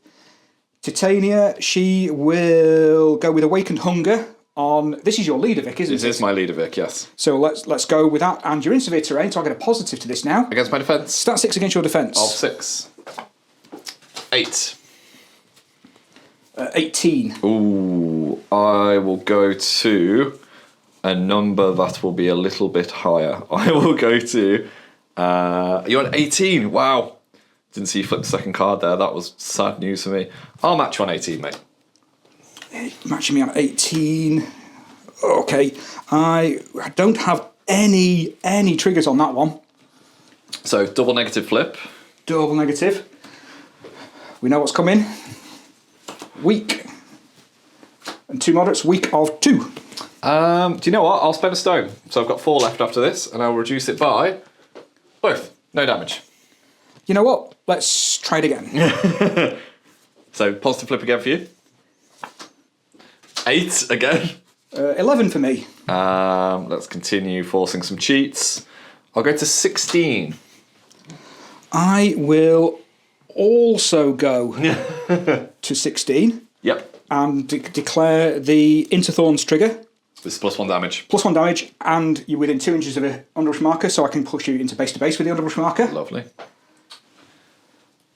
Titania. She will go with Awakened Hunger on... This is your leader, Vic, isn't it? This is my leader, Vic, yes. So let's go with that. And you're in severe terrain, so I'll get a positive to this now. Against my defence. Stat 6 against your defence. Of 6. 8. 18. Ooh, I will go to a number that will be a little bit higher. I will go to... you're on 18. Wow. Didn't see you flip the second card there. That was sad news for me. I'll match you on 18, mate. Matching me on 18. Okay. I don't have any triggers on that one. So, double negative flip. Double negative. We know what's coming. Weak. And 2 moderates. Weak of 2. Do you know what? I'll spend a stone. So I've got 4 left after this, and I'll reduce it by both. No damage. You know what? Let's try it again. So positive flip again for you. 8 again. 11 for me. Let's continue forcing some cheats. I'll go to 16. I will also go to 16. Yep. And declare the Interthorns trigger. This is +1 damage. +1 damage, and you're within 2 inches of an underbrush marker, so I can push you into base to base with the underbrush marker. Lovely.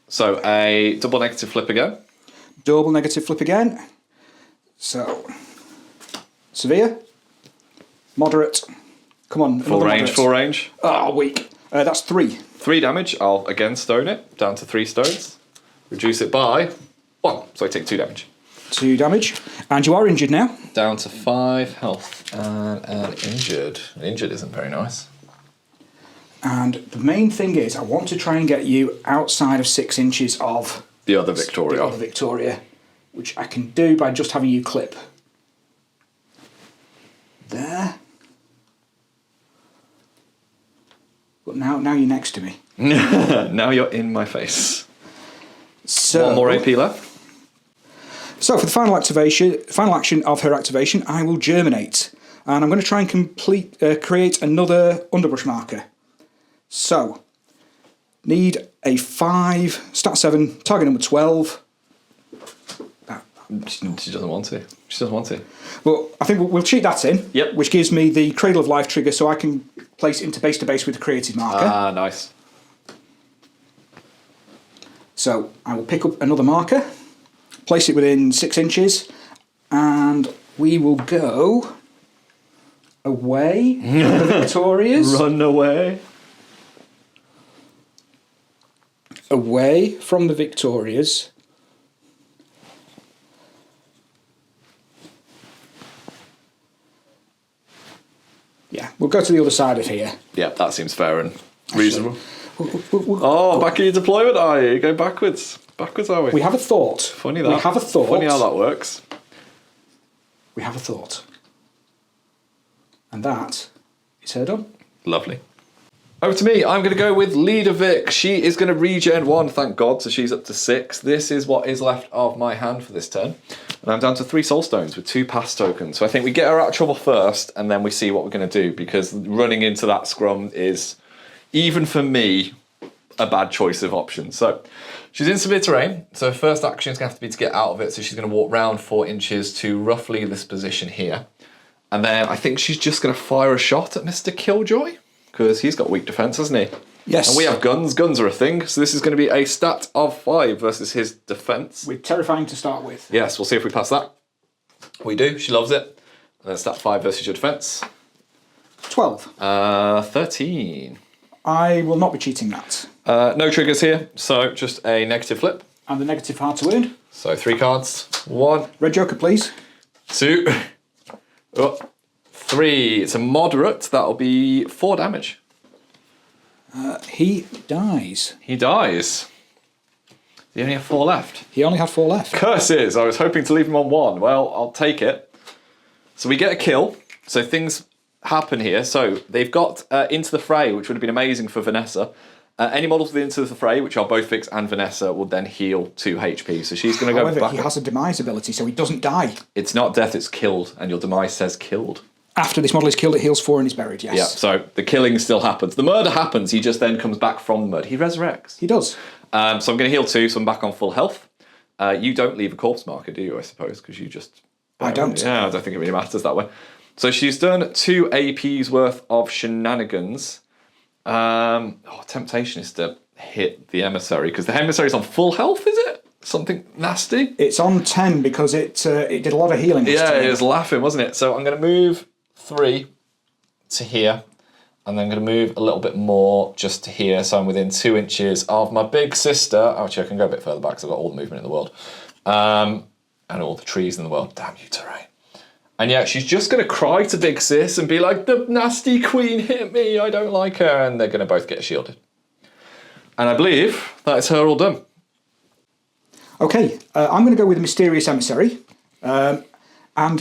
So a double negative flip again. Double negative flip again. So, severe, moderate. Come on, Full range, moderate. full range. Oh, weak. That's 3. 3 damage. I'll again stone it down to 3 stones. Reduce it by 1, so I take 2 damage. 2 damage, and you are injured now. Down to 5 health and injured. Injured isn't very nice. And the main thing is, I want to try and get you outside of 6 inches of The other Victoria. the other Victoria, which I can do by just having you clip there. But now you're next to me. Now you're in my face. So, 1 more AP left. So for the final action of her activation, I will germinate, and I'm going to try and create another underbrush marker. So, need a 5, stat 7, target number 12. She doesn't want to. She doesn't want to. Well, I think we'll cheat that in. Yep. Which gives me the Cradle of Life trigger, so I can place it into base to base with the created marker. Ah, nice. So I will pick up another marker, place it within 6 inches, and we will go away from the Victorias. Run away. Away from the Victorias. Yeah, we'll go to the other side of here. Yeah, that seems fair and reasonable. Oh, back in your deployment, are you? Going backwards. Backwards, are we? We have a thought. Funny that. We have a thought. Funny how that works. We have a thought. And that is her done. Lovely. Over to me. I'm going to go with Leader Vic. She is going to regen 1, thank God, so she's up to 6. This is what is left of my hand for this turn. And I'm down to 3 soul stones with 2 pass tokens. So I think we get her out of trouble first, and then we see what we're going to do, because running into that scrum is, even for me, a bad choice of options. So she's in severe terrain, so her first action is going to have to be to get out of it, so she's going to walk round 4 inches to roughly this position here. And then I think she's just going to fire a shot at Mr. Killjoy, because he's got weak defence, hasn't he? Yes. And we have guns. Guns are a thing, so this is going to be a stat of 5 versus his defence. We're terrifying to start with. Yes, we'll see if we pass that. We do, she loves it. And then stat 5 versus your defence. 12. 13. I will not be cheating that. No triggers here, so just a negative flip. And the negative hard to wound. So 3 cards. 1, Red Joker, please. 2, 3. It's a moderate. That'll be 4 damage. He dies. He dies. You only have 4 left. He only had 4 left. Curses! I was hoping to leave him on 1. Well, I'll take it. So we get a kill. So things happen here. So they've got Into the Fray, which would have been amazing for Vanessa. Any models with Into the Fray, which are both Vix and Vanessa, will then heal 2 HP. So she's going to go However, back. he has a demise ability, so he doesn't die. It's not death, it's killed. And your demise says killed. After this model is killed, it heals 4 and is buried, yes. Yeah, so the killing still happens. The murder happens, he just then comes back from the murder. He resurrects. He does. So I'm going to heal 2, so I'm back on full health. You don't leave a corpse marker, do you, I suppose, because you just I don't. Yeah, I don't think it really matters that way. So she's done 2 APs worth of shenanigans. Temptation is to hit the emissary, because the emissary's on full health, is it? Something nasty? It's on 10 because it did a lot of healing. Yeah, it was laughing, wasn't it? So I'm going to move 3 to here, and then I'm going to move a little bit more just to here, so I'm within 2 inches of my big sister. Actually, I can go a bit further back because I've got all the movement in the world. And all the trees in the world. Damn you, terrain. And yeah, she's just going to cry to Big Sis and be like, the nasty queen hit me, I don't like her. And they're going to both get shielded. And I believe that is her all done. Okay, I'm going to go with a Mysterious Emissary. And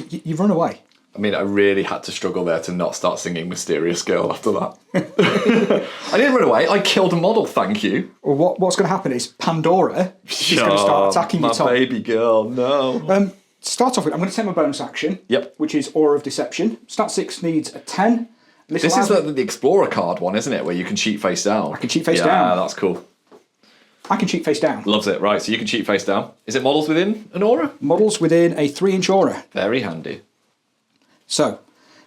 you've run away. I mean, I really had to struggle there to not start singing Mysterious Girl after that. I didn't run away, I killed a model, thank you. Well, what's going to happen is Pandora is going to start attacking you, Tom. My baby girl, no. To start off with, I'm going to take my bonus action, which is Aura of Deception. Stat 6 needs a 10. This is the Explorer card one, isn't it? Where you can cheat face down. I can cheat face down. Yeah, that's cool. I can cheat face down. Loves it, right, so you can cheat face down. Is it models within an aura? Models within a 3-inch aura. Very handy. So,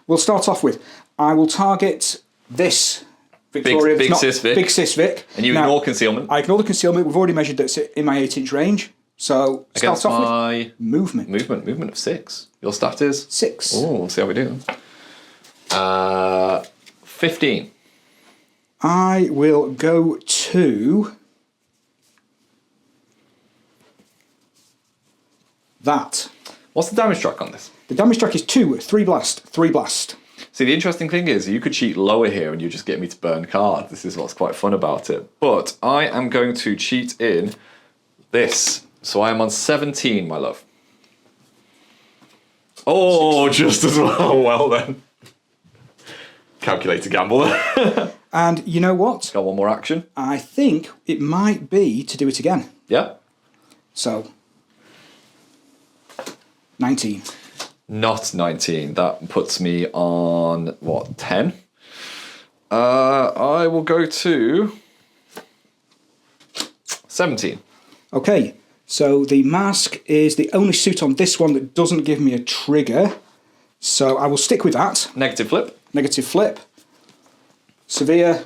we'll start off with, I will target this Victoria. Big Sis Vic. Big Sis Vic. And you ignore concealment. I ignore the concealment. We've already measured that's in my 8-inch range. So, Against start off my with movement. Movement of 6. Your stat is? 6. Oh, we'll see how we do. 15. I will go to that. What's the damage track on this? The damage track is 2, 3 blast, 3 blast. See, the interesting thing is, you could cheat lower here and you just get me to burn cards. This is what's quite fun about it. But I am going to cheat in this. So I am on 17, my love. Oh, 16. Just as well. Well then. Calculator gamble. And you know what? Got one more action. I think it might be to do it again. Yeah. So, 19. Not 19. That puts me on, what, 10? I will go to 17. Okay, so the mask is the only suit on this one that doesn't give me a trigger. So I will stick with that. Negative flip. Negative flip. Severe.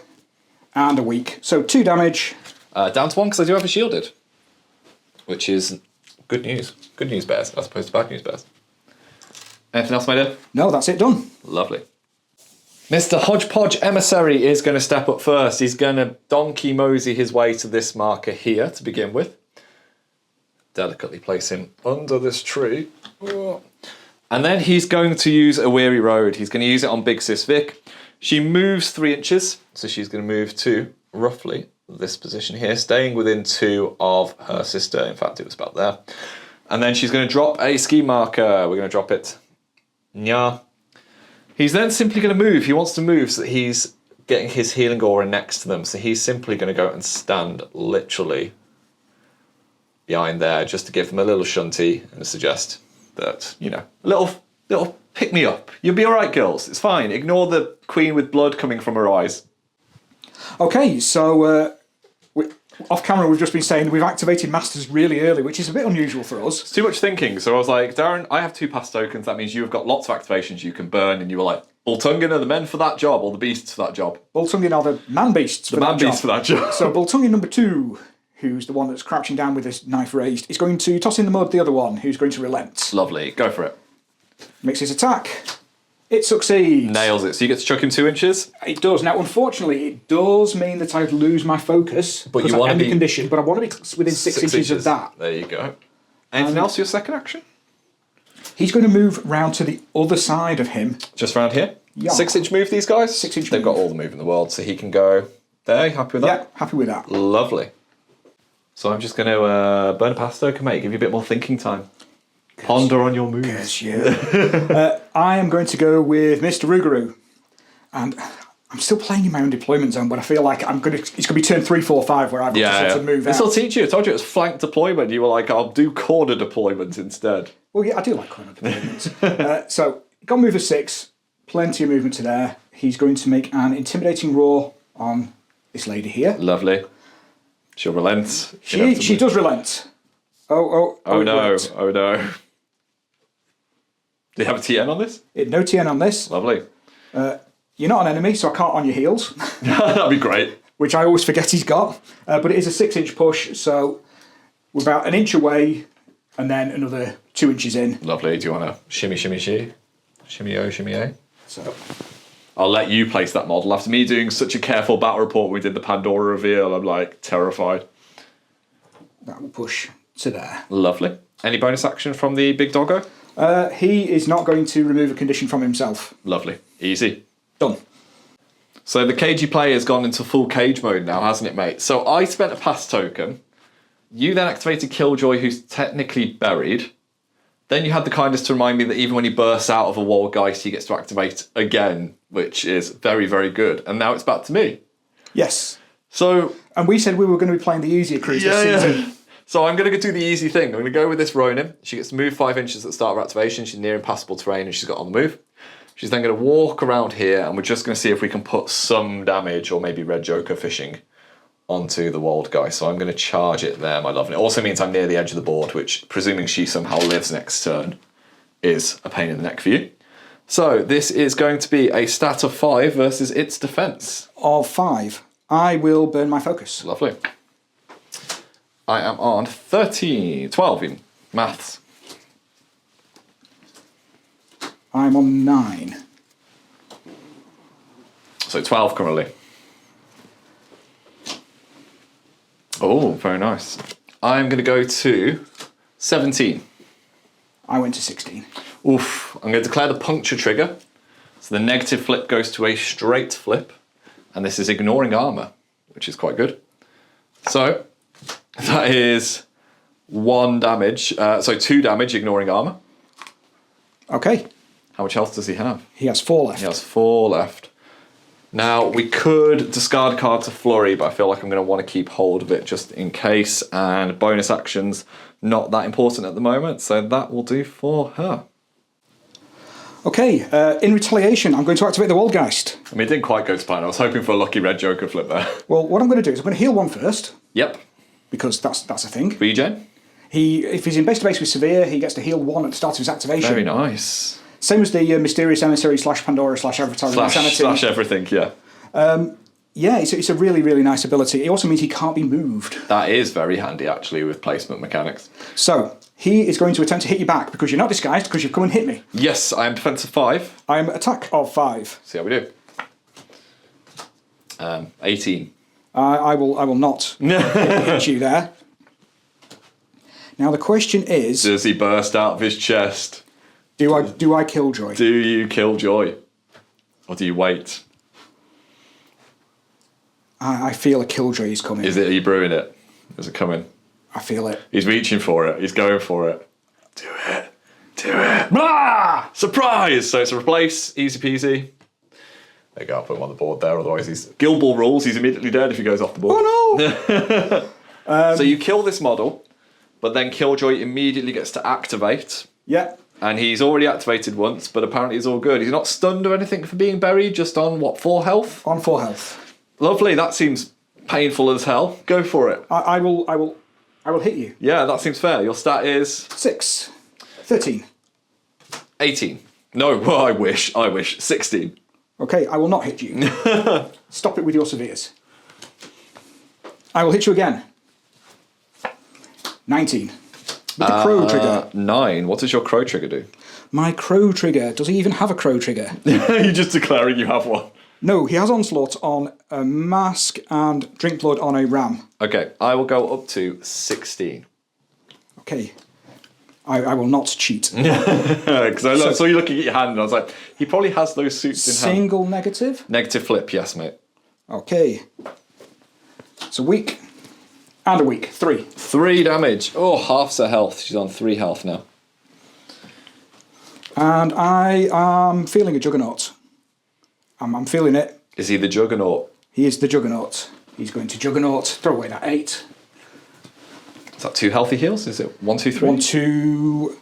And a weak. So 2 damage. Down to 1 because I do have a shielded. Which is good news. Good news bears as opposed to bad news bears. Anything else, my dear? No, that's it done. Lovely. Mr. Hodgepodge Emissary is going to step up first. He's going to donkey mosey his way to this marker here to begin with. Delicately place him under this tree. And then he's going to use a Weary Road. He's going to use it on Big Sis Vic. She moves 3 inches, so she's going to move to roughly this position here, staying within 2 of her sister. In fact, it was about there. And then she's going to drop a ski marker. We're going to drop it. Nya. He's then simply going to move. He wants to move so that he's getting his healing aura next to them. So he's simply going to go and stand literally behind there just to give them a little shunty and suggest that, you know, a little pick me up. You'll be all right, girls. It's fine. Ignore the queen with blood coming from her eyes. Okay, so off camera we've just been saying we've activated masters really early, which is a bit unusual for us. It's too much thinking. So I was like, Darren, I have 2 pass tokens. That means you've got lots of activations you can burn. And you were like, Boltungin are the men for that job, or the beasts for that job. Boltungin are the man-beasts for that job. The man-beasts for that job. So Boltungin number 2, who's the one that's crouching down with his knife raised, is going to toss in the mud the other one, who's going to relent. Lovely. Go for it. Makes his attack. It succeeds. Nails it. So you get to chuck him 2 inches? It does. Now, unfortunately, it does mean that I'd lose my focus. But you want to be condition, but I want to be within 6 inches of that. There you go. Anything else for your second action? He's going to move round to the other side of him. Just round here? Yeah. 6-inch move, these guys? 6-inch They've got all the move in the world, so he can go there. You happy with that? Yeah, happy with that. Lovely. So I'm just going to burn a pass token, mate. Give you a bit more thinking time. Ponder on your moves. Yeah. I am going to go with Mr. Rougarou. And I'm still playing in my own deployment zone, but I feel like it's going to be turn 3, 4, 5 where I've got to sort of move out. This will teach you. I told you it was flank deployment. You were like, I'll do corner deployment instead. Well, yeah, I do like corner deployments. So, got to move a 6. Plenty of movement to there. He's going to make an intimidating roar on this lady here. Lovely. She'll relent. She does relent. Oh no. Worked. Oh no. Do you have a TN on this? No TN on this. Lovely. You're not an enemy, so I can't on your heels, That'd be great. which I always forget he's got. But it is a 6-inch push, so we're about an inch away, and then another 2 inches in. Lovely. Do you want to shimmy, shimmy, shimmy? Shimmy-o, shimmy-o? So I'll let you place that model. After me doing such a careful battle report when we did the Pandora reveal, I'm like terrified. that will push to there. Lovely. Any bonus action from the big doggo? He is not going to remove a condition from himself. Lovely. Easy. Done. So the cagey player has gone into full cage mode now, hasn't it, mate? So I spent a pass token. You then activated Killjoy, who's technically buried. Then you had the kindness to remind me that even when he bursts out of a Waldgeist, he gets to activate again, which is very, very good. And now it's back to me. Yes. So... And we said we were going to be playing the easier crews this season. So I'm going to do the easy thing. I'm going to go with this Ronin. She gets to move 5 inches at the start of activation. She's near impassable terrain and she's got on the move. She's then going to walk around here and we're just going to see if we can put some damage or maybe Red Joker fishing onto the Wald guy. So I'm going to charge it there, my love. And it also means I'm near the edge of the board, which, presuming she somehow lives next turn, is a pain in the neck for you. So this is going to be a stat of 5 versus its defense. Of 5. I will burn my focus. Lovely. I am on 12 in maths. I'm on 9. So 12 currently. Oh, very nice. I'm going to go to 17. I went to 16. Oof. I'm going to declare the puncture trigger. So the negative flip goes to a straight flip. And this is ignoring armor, which is quite good. So that is 1 damage. 2 damage ignoring armor. Okay. How much health does he have? He has 4 left. He has 4 left. Now, we could discard card to flurry, but I feel like I'm going to want to keep hold of it just in case. And bonus actions, not that important at the moment. So that will do for her. Okay, in retaliation, I'm going to activate the Waldgeist. I mean, it didn't quite go to plan. I was hoping for a lucky Red Joker flip there. Well, what I'm going to do is I'm going to heal 1 first. Yep. Because that's a thing. Regen. If he's in base to base with Severe, he gets to heal 1 at the start of his activation. Very nice. Same as the Mysterious Emissary / Pandora / Avatar Slash everything, yeah. Yeah, it's a really, really nice ability. It also means he can't be moved. That is very handy, actually, with placement mechanics. So, he is going to attempt to hit you back because you're not disguised because you've come and hit me. Yes, I am defense of 5. I'm attack of 5. See how we do. 18. I will not hit you there. Now the question is... Does he burst out of his chest? Do I Killjoy? Do you kill Joy? Or do you wait? I feel a Killjoy is coming. Are you brewing it? Is it coming? I feel it. He's reaching for it. He's going for it. Do it. Do it. Blah! Surprise! So it's a replace. Easy peasy. There you go. I'll put him on the board there. Otherwise, he's... Guild Ball rules. He's immediately dead if he goes off the board. Oh no! So you kill this model, but then Killjoy immediately gets to activate. Yeah. And he's already activated once, but apparently he's all good. He's not stunned or anything for being buried, just on, 4 health? On 4 health. Lovely. That seems painful as hell. Go for it. I will hit you. Yeah, that seems fair. Your stat is... 6. 13. 18. No, well, I wish. 16. Okay, I will not hit you. Stop it with your Severes. I will hit you again. 19. With the crow trigger. 9. What does your crow trigger do? My crow trigger. Does he even have a crow trigger? You're just declaring you have one. No, he has Onslaught on a Mask and Drink Blood on a Ram. Okay, I will go up to 16. Okay. I will not cheat. Because I saw you looking at your hand and I was like, he probably has those suits in hand. Single negative? Negative flip, yes, mate. Okay. It's a weak. And a weak. 3. 3 damage. Oh, half her health. She's on 3 health now. And I am feeling a Juggernaut. I'm feeling it. Is he the Juggernaut? He is the Juggernaut. He's going to Juggernaut. Throw away that 8. Is that 2 healthy heals? Is it 1, 2, 3? 1, 2...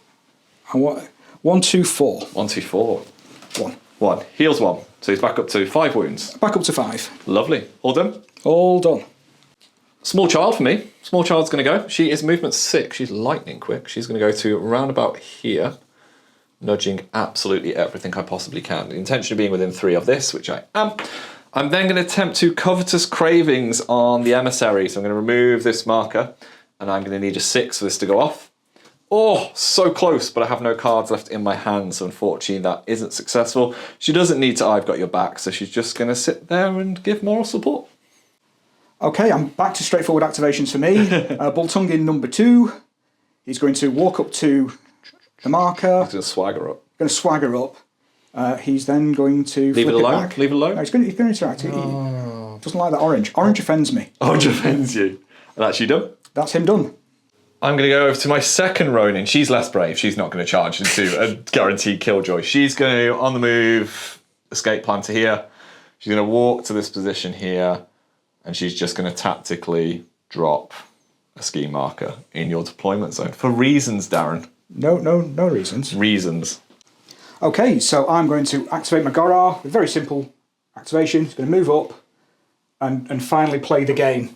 1, 2, 4. 1, 2, 4. 1. 1. Heals 1. So he's back up to 5 wounds. Back up to 5. Lovely. All done? All done. Small child for me. Small child's going to go. She is movement 6. She's lightning quick. She's going to go to round about here. nudging absolutely everything I possibly can. The intention of being within 3 of this, which I am. I'm then going to attempt to Covetous Cravings on the Emissary. So I'm going to remove this marker, and I'm going to need a 6 for this to go off. Oh, so close, but I have no cards left in my hand, so unfortunately that isn't successful. She doesn't need to I've got your back, so she's just going to sit there and give moral support. Okay, I'm back to straightforward activations for me. Boltungin number 2. He's going to walk up to the marker. He's going to swagger up. Going to swagger up. He's then going to leave it alone. Back. Leave it alone. No, he's going to interact. He doesn't like that orange. Orange offends me. Orange offends you. And that's you done. That's him done. I'm going to go over to my second Ronin. She's less brave. She's not going to charge into a guaranteed killjoy. She's going to, on the move, escape plan to here. She's going to walk to this position here, and she's just going to tactically drop a ski marker in your deployment zone. For reasons, Darren. No reasons. Reasons. Okay, so I'm going to activate my Gorar with very simple activation. It's going to move up and finally play the game.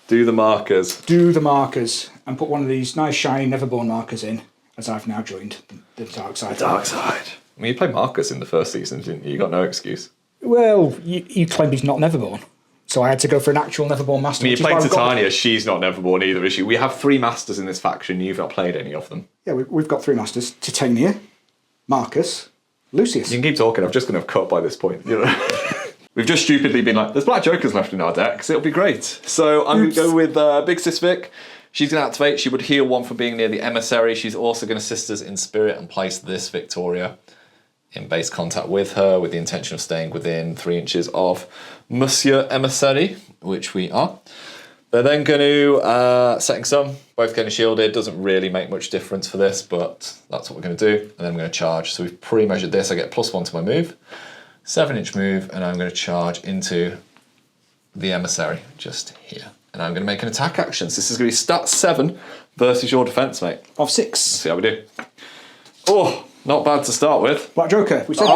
Do the markers. Do the markers and put one of these nice shiny Neverborn markers in, as I've now joined the dark side. Dark side. I mean, you played Marcus in the first season, didn't you? You got no excuse. Well, you claimed he's not Neverborn. So I had to go for an actual Neverborn master. I mean, you played Titania, she's not Neverborn either, is she? We have 3 masters in this faction, you've not played any of them. Yeah, we've got 3 masters. Titania, Marcus, Lucius. You can keep talking, I'm just going to have cut by this point. You know? We've just stupidly been like, there's Black Jokers left in our decks, it'll be great. So I'm going to go with Big Sis Vic. She's going to activate, she would heal 1 for being near the Emissary. She's also going to assist us in spirit and place this Victoria in base contact with her with the intention of staying within 3 inches of Monsieur Emissary, which we are. They're then going to Setting Sun, both getting shielded. Doesn't really make much difference for this, but that's what we're going to do. And then I'm going to charge. So we've pre-measured this. I get +1 to my move. 7-inch move, and I'm going to charge into the Emissary just here. And I'm going to make an attack action. So this is going to be stat 7 versus your defense, mate. Of 6. Let's see how we do. Oh, not bad to start with. Black Joker. We said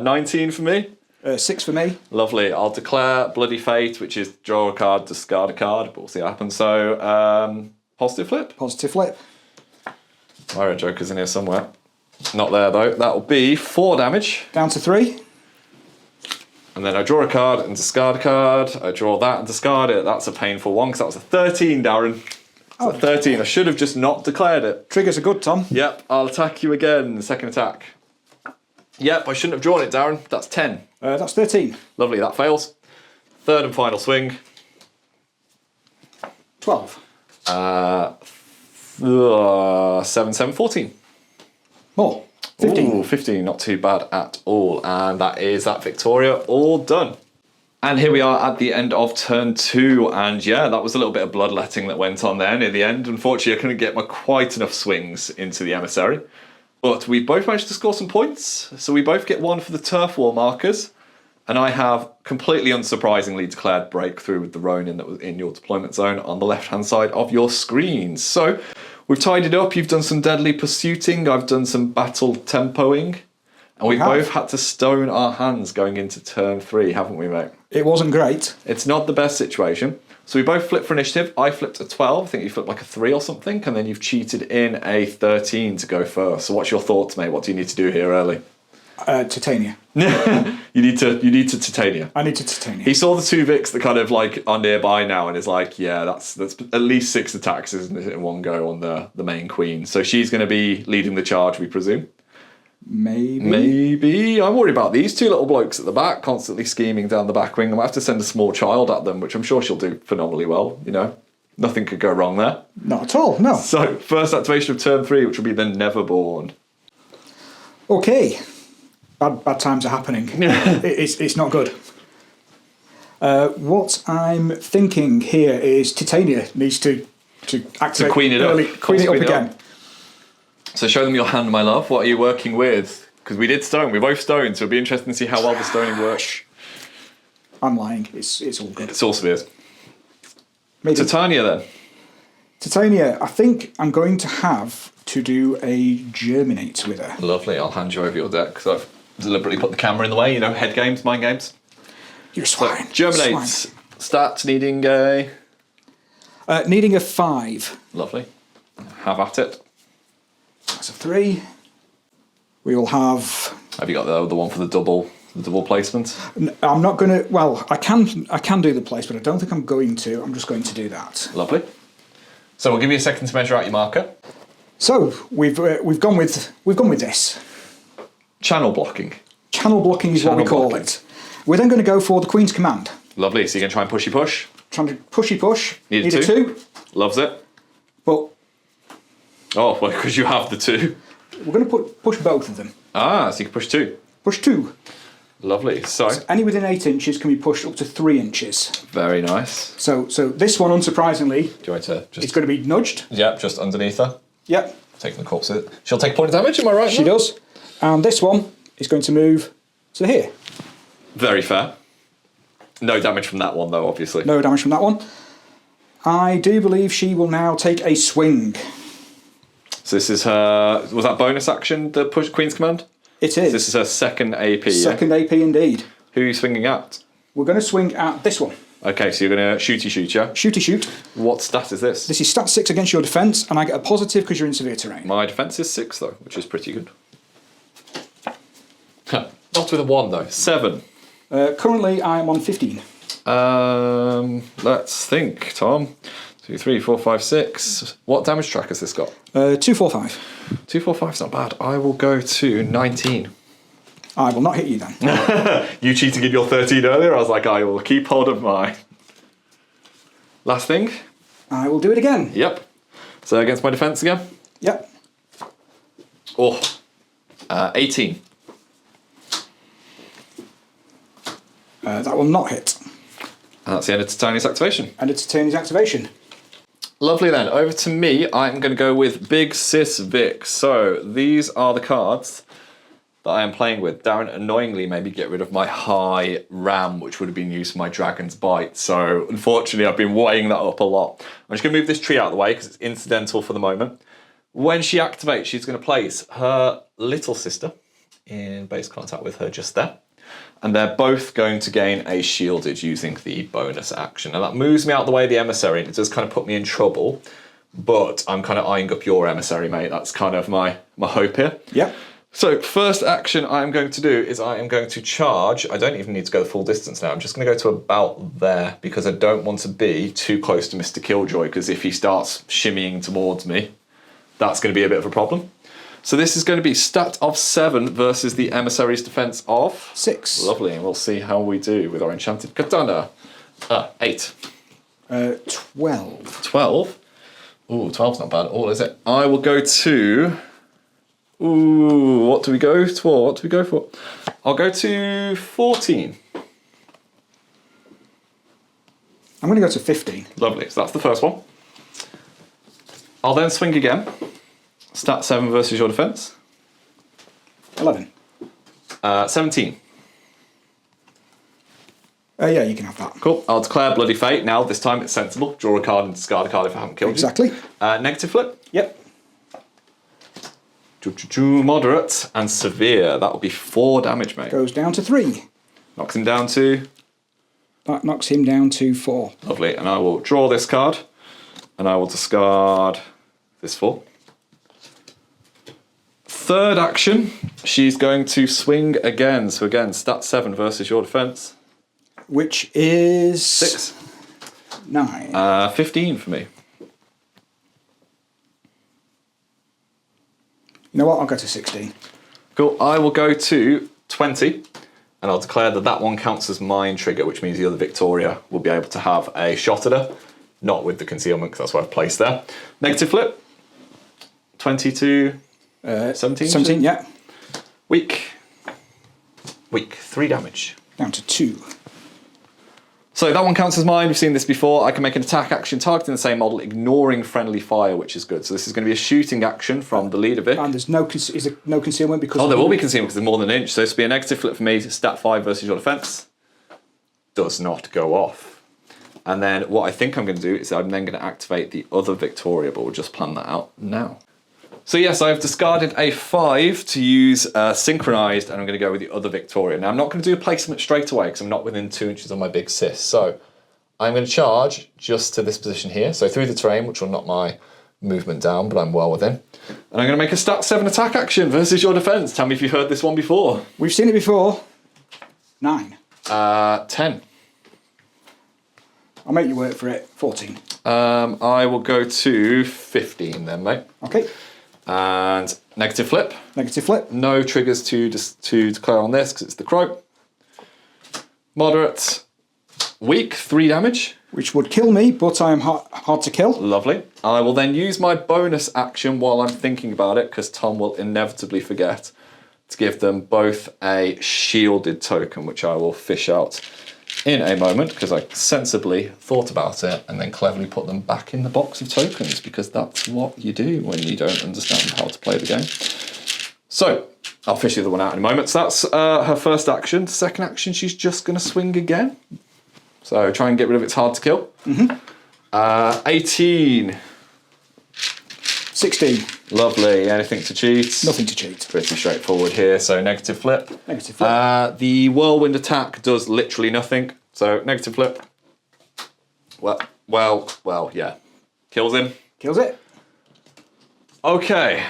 19 for me. 6 for me. Lovely. I'll declare Bloody Fate, which is draw a card, discard a card, but we'll see what happens. So, positive flip. Positive flip. Myra Joker's in here somewhere. Not there though. That'll be 4 damage. Down to 3. And then I draw a card and discard a card. I draw that and discard it. That's a painful one because that was a 13, Darren. Oh, 13. I should have just not declared it. Triggers are good, Tom. Yep, I'll attack you again. Second attack. Yep, I shouldn't have drawn it, Darren. That's 10. That's 13. Lovely, that fails. Third and final swing. 12. 7, 14. More. 15. Ooh, 15, not too bad at all. And that is that Victoria all done. And here we are at the end of turn 2. And yeah, that was a little bit of bloodletting that went on there near the end. Unfortunately, I couldn't get quite enough swings into the Emissary. But we both managed to score some points. So we both get 1 for the turf war markers. And I have completely unsurprisingly declared breakthrough with the Ronin that was in your deployment zone on the left-hand side of your screen. So we've tied it up. You've done some deadly pursuiting. I've done some battle tempoing. And we both had to stone our hands going into turn 3, haven't we, mate? It wasn't great. It's not the best situation. So we both flipped for initiative. I flipped a 12. I think you flipped like a 3 or something. And then you've cheated in a 13 to go first. So what's your thoughts, mate? What do you need to do here early? Titania. you need to Titania. I need to Titania. He saw the 2 Vics that kind of like are nearby now and is like, yeah, that's at least 6 attacks, isn't it, in one go on the main queen. So she's going to be leading the charge, we presume. Maybe. I'm worried about these 2 little blokes at the back constantly scheming down the back wing. I might have to send a small child at them, which I'm sure she'll do phenomenally well. You know, nothing could go wrong there. Not at all, no. So first activation of turn 3, which will be the Neverborn. Okay. Bad times are happening. It's not good. What I'm thinking here is Titania needs to activate queen it early, up. queen it up again. So show them your hand, my love. What are you working with? Because we did stone. We both stoned, so it'll be interesting to see how well the stoning works. I'm lying. It's all good. It's all spears. Maybe. Titania then. Titania, I think I'm going to have to do a Germinate with her. Lovely. I'll hand you over your deck because I've deliberately put the camera in the way. You know, head games, mind games. You're a swine. So, Germinates. Stats needing a... needing a 5. Lovely. Have at it. attacks of 3. We will have... Have you got the one for the double placement? I'm not going to... Well, I can do the place, but I don't think I'm going to. I'm just going to do that. Lovely. So we'll give you a second to measure out your marker. So we've gone with this. Channel blocking. Channel blocking is what we call it. We're then going to go for the Queen's Command. Lovely. So you're going to try and pushy push. Trying to pushy push. Need a 2. Loves it. But oh, well, because you have the 2. we're going to push both of them. Ah, so you can push 2. Push 2. Lovely. So any within 8 inches can be pushed up to 3 inches. very nice. So this one, unsurprisingly, Do you want to just? it's going to be nudged. Yeah, just underneath her. Yep, Taking the corpse. She'll take a point of damage. Am I right? she does. And this one is going to move to here. Very fair. No damage from that one, though. Obviously. No damage from that one. I do believe she will now take a swing. So this is her. Was that bonus action? The push Queen's Command. It is. This is her second AP. Second AP indeed. Who are you swinging at? We're going to swing at this one. Okay, so you're going to shoot, yeah? Shooty shoot. What stat is this? This is stat 6 against your defence, and I get a positive because you're in severe terrain. My defence is 6, though, which is pretty good. Not with a 1, though. 7. Currently, I am on 15. Let's think, Tom. 2, 3, 4, 5, 6. What damage track has this got? 245. 245's not bad. I will go to 19. I will not hit you then. You cheated in your 13 earlier. I was like, I will keep hold of mine. Last thing. I will do it again. Yep. So against my defence again. Yep. Oh, 18. That will not hit. And that's the end of Titania's activation. And it's Titania's activation. Lovely then. Over to me. I'm going to go with Big Sis Vic. So these are the cards that I am playing with. Darren annoyingly made me get rid of my high ram, which would have been used for my Dragon's Bite. So unfortunately, I've been weighing that up a lot. I'm just going to move this tree out of the way because it's incidental for the moment. When she activates, she's going to place her little sister in base contact with her just there. And they're both going to gain a shielded using the bonus action. Now that moves me out of the way of the emissary, and it does kind of put me in trouble. But I'm kind of eyeing up your emissary, mate. That's kind of my hope here. Yep. So first action I'm going to do is I am going to charge. I don't even need to go the full distance now. I'm just going to go to about there because I don't want to be too close to Mr. Killjoy, because if he starts shimmying towards me, that's going to be a bit of a problem. So this is going to be stat of 7 versus the emissary's defense of 6. Lovely, and we'll see how we do with our enchanted katana. 8. 12. 12. Ooh, 12's not bad at all, is it? I will go to... Ooh, what do we go for? What do we go for? I'll go to 14. I'm going to go to 15. Lovely, so that's the first one. I'll then swing again. Stat 7 versus your defense. 11. 17. Yeah, you can have that. Cool. I'll declare Bloody Fate. Now, this time it's sensible. Draw a card and discard a card if I haven't killed Exactly. you. Negative flip. Yep. Moderate and severe. That will be 4 damage, mate. Goes down to 3. Knocks him down to... That knocks him down to 4. Lovely. And I will draw this card. And I will discard this 4. Third action, she's going to swing again. So again, stat 7 versus your defense. Which is... 6. 9. 15 for me. You know what? I'll go to 16. Cool. I will go to 20. And I'll declare that that one counts as mine trigger, which means the other Victoria will be able to have a shot at her. Not with the concealment, because that's what I've placed there. Negative flip. 22... 17? 17, yeah. Weak. 3 damage. Down to 2. So that one counts as mine. We've seen this before. I can make an attack action targeting the same model, ignoring friendly fire, which is good. So this is going to be a shooting action from the leader Vic. And there's no concealment because... Oh, there will be concealment because there's more than an inch. So this will be a negative flip for me. Stat 5 versus your defense. Does not go off. And then what I think I'm going to do is I'm then going to activate the other Victoria, but we'll just plan that out now. So yes, I've discarded a 5 to use synchronized, and I'm going to go with the other Victoria. Now I'm not going to do a placement straight away because I'm not within 2 inches of my big sis. So I'm going to charge just to this position here. So through the terrain, which will knock my movement down, but I'm well within. And I'm going to make a stat 7 attack action versus your defense. Tell me if you've heard this one before. We've seen it before. 9. 10. I'll make you work for it. 14. I will go to 15 then, mate. Okay. And negative flip. Negative flip. No triggers to declare on this because it's the crow. Moderate. Weak, 3 damage. Which would kill me, but I am hard to kill. Lovely. I will then use my bonus action while I'm thinking about it, because Tom will inevitably forget, to give them both a shielded token, which I will fish out in a moment, because I sensibly thought about it and then cleverly put them back in the box of tokens, because that's what you do when you don't understand how to play the game. So, I'll fish the other one out in a moment. So that's her first action. Second action, she's just going to swing again. So try and get rid of its hard to kill. 18. 16. Lovely. Anything to cheat? Nothing to cheat. Pretty straightforward here. So negative flip. Negative flip. The whirlwind attack does literally nothing. So negative flip. Well, yeah. Kills him. Kills it. Okay.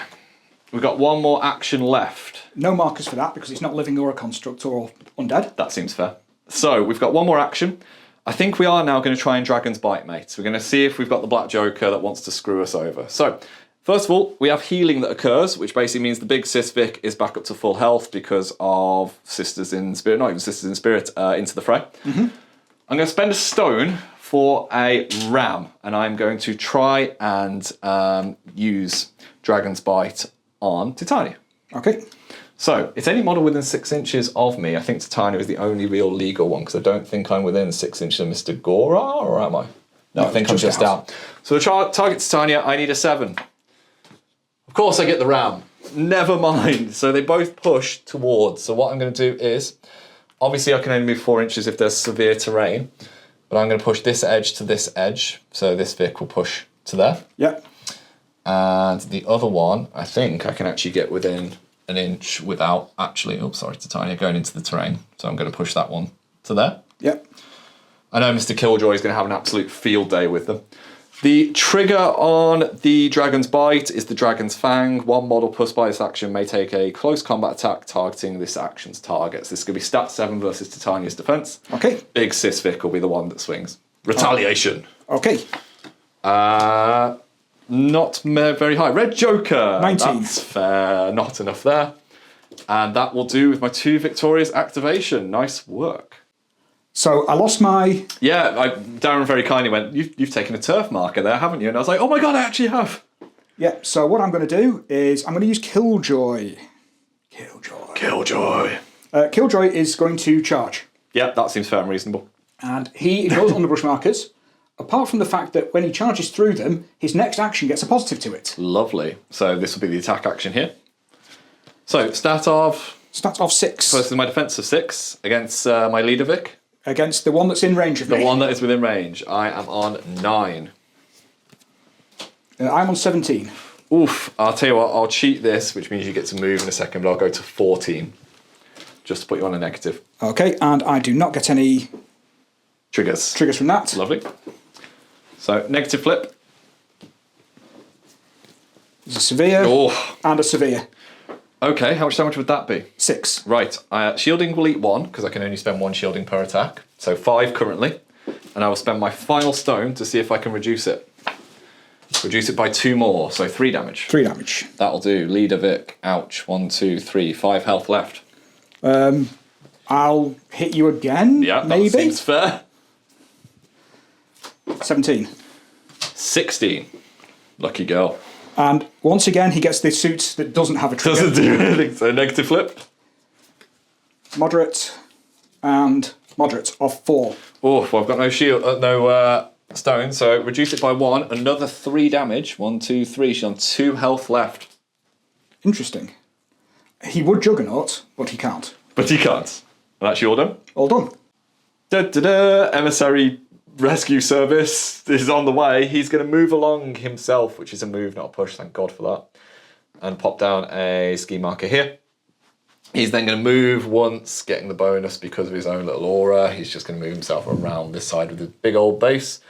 We've got one more action left. No markers for that because it's not living or a construct or undead. That seems fair. So we've got one more action. I think we are now going to try and Dragon's Bite, mates. We're going to see if we've got the Black Joker that wants to screw us over. So, first of all, we have healing that occurs, which basically means the big Sis Vic is back up to full health because of Sisters in Spirit, not even Sisters in Spirit, into the fray. I'm going to spend a stone for a ram, and I'm going to try and use Dragon's Bite on Titania. Okay. So, it's any model within 6 inches of me. I think Titania is the only real legal one, because I don't think I'm within 6 inches of Mr. Gora, or am I? No, I think I'm just out. So, to target Titania, I need a 7. Of course, I get the ram. Never mind. So, they both push towards. So, what I'm going to do is, obviously, I can only move 4 inches if there's severe terrain, but I'm going to push this edge to this edge. So, this Vic will push to there. Yep. And the other one, I think I can actually get within an inch without actually, Titania, going into the terrain. So I'm going to push that one to there. Yep. I know Mr. Killjoy is going to have an absolute field day with them. The trigger on the Dragon's Bite is the Dragon's Fang. One model plus by this action may take a close combat attack targeting this action's targets. This is going to be stat 7 versus Titania's defense. Okay. Big Sis Vic will be the one that swings. Retaliation. Okay. Not very high. Red Joker. 19. That's fair. Not enough there. And that will do with my 2 Viktorias activation. Nice work. So I lost my... Yeah, Darren very kindly went, you've taken a turf marker there, haven't you? And I was like, oh my god, I actually have. Yeah, so what I'm going to do is I'm going to use Killjoy. Killjoy. Killjoy is going to charge. Yeah, that seems fair and reasonable. And he ignores underbrush markers, apart from the fact that when he charges through them, his next action gets a positive to it. Lovely. So this will be the attack action here. So, stat of 6. versus my defense of 6 against my leader Vic. Against the one that's in range of me. The one that is within range. I am on 9. I'm on 17. Oof. I'll tell you what, I'll cheat this, which means you get to move in a second, but I'll go to 14. Just to put you on a negative. Okay, and I do not get any... Triggers from that. Lovely. So, negative flip. There's a severe and a severe. Okay, how much damage would that be? 6. Right, shielding will eat 1, because I can only spend 1 shielding per attack. So 5 currently. And I will spend my final stone to see if I can reduce it. Reduce it by 2 more, so 3 damage. 3 damage. That'll do. Leader Vic, ouch. 1, 2, 3, 5 health left. I'll hit you again, Yeah, maybe? that seems fair. 17. 16. Lucky girl. And once again, he gets the suit that doesn't have a trigger. Doesn't do anything, so negative flip. Moderate and moderate of 4. Oh, well, I've got no shield, no stone, so reduce it by 1. Another 3 damage. 1, 2, 3. She's on 2 health left. Interesting. He would Juggernaut, but he can't. But he can't. And that's you all done. All done. Da-da-da. Emissary rescue service is on the way. He's going to move along himself, which is a move, not a push. Thank God for that. And pop down a ski marker here. He's then going to move once, getting the bonus because of his own little aura. He's just going to move himself around this side with his big old base.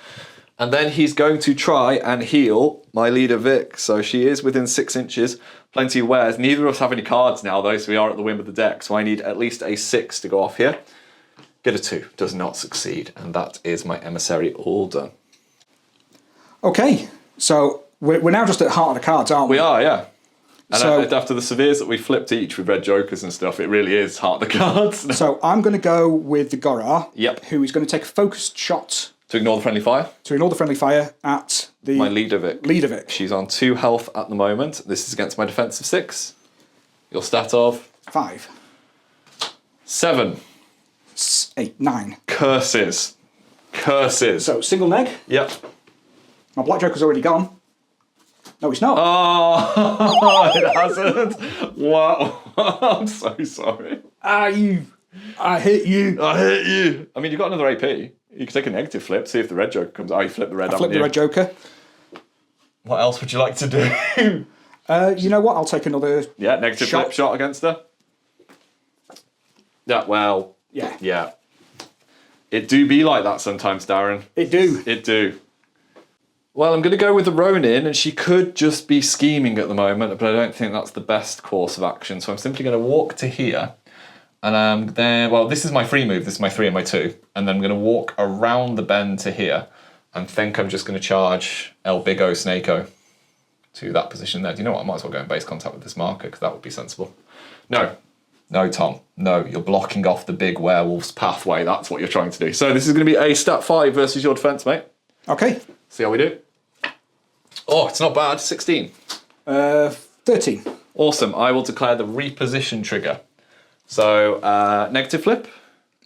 And then he's going to try and heal my leader Vic. So she is within 6 inches. Plenty of wares. Neither of us have any cards now though, so we are at the whim of the deck. So I need at least a 6 to go off here. Get a 2. Does not succeed. And that is my emissary all done. Okay, so we're now just at heart of the cards, aren't we? We are, yeah. And So- after the Severes that we flipped each with red jokers and stuff, it really is heart of the cards. So I'm going to go with the Gorar, Yep. who is going to take a focused shot To ignore the friendly fire. to ignore the friendly fire at the My leader Vic. Leadovic. She's on 2 health at the moment. This is against my defense of 6. Your stat of 5, 7. 8, 9. Curses. Curses. So single neg. Yep. My Black Joker's already gone. No, it's not. Oh, it hasn't. Wow. I'm so sorry. I hit you. I hit you. I mean, you've got another AP. You can take a negative flip, see if the red joker comes. Oh, you flip the red. I flipped the red Joker. What else would you like to do? You know what? I'll take another. Yeah, negative Shot. flip shot against her. Yeah, well, Yeah. yeah. It do be like that sometimes, Darren. It do. It do. Well, I'm going to go with the Ronin, and she could just be scheming at the moment, but I don't think that's the best course of action. So I'm simply going to walk to here, and then, well, this is my free move. This is my 3 and my 2, and then I'm going to walk around the bend to here, and think I'm just going to charge El Bigo Snakeo to that position there. Do you know what? I might as well go in base contact with this marker, because that would be sensible. No. No, Tom. No, you're blocking off the big werewolf's pathway. That's what you're trying to do. So this is going to be a stat 5 versus your defense, mate. Okay. See how we do. Oh, it's not bad. 16. 13. Awesome. I will declare the reposition trigger. So, negative flip.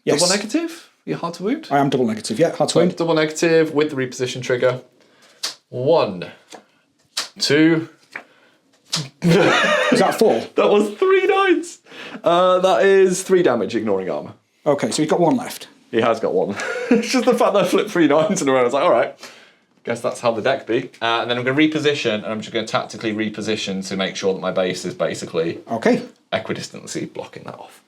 Yes. Double negative. You're hard to wound. I am double negative. Yeah, hard to So, win. double negative with the reposition trigger. 1, 2. Is that 4? That was 3 9s. That is 3 damage, ignoring armor. Okay, so you've got 1 left. He has got 1. It's just the fact that I flipped 3 9s in a row. I was like, all right. Guess that's how the deck be. And then I'm going to reposition, and I'm just going to tactically reposition to make sure that my base is basically Okay. equidistantly blocking that off.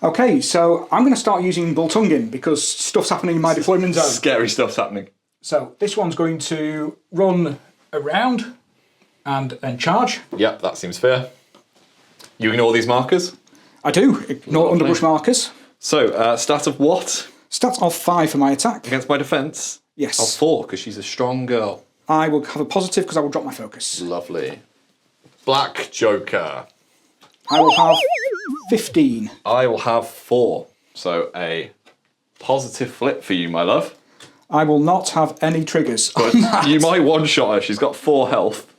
Okay, so I'm going to start using Bulltunging because stuff's happening in my deployment zone. Scary stuff's happening. So this one's going to run around and charge. Yep, that seems fair. You ignore these markers. I do. Ignore underbrush markers. So, stat of what? Stats of 5 for my attack. Against my defense? Yes. Of 4, because she's a strong girl. I will have a positive because I will drop my focus. Lovely. Black Joker. I will have 15. I will have 4. So, a positive flip for you, my love. I will not have any triggers on that. You might one-shot her. She's got 4 health.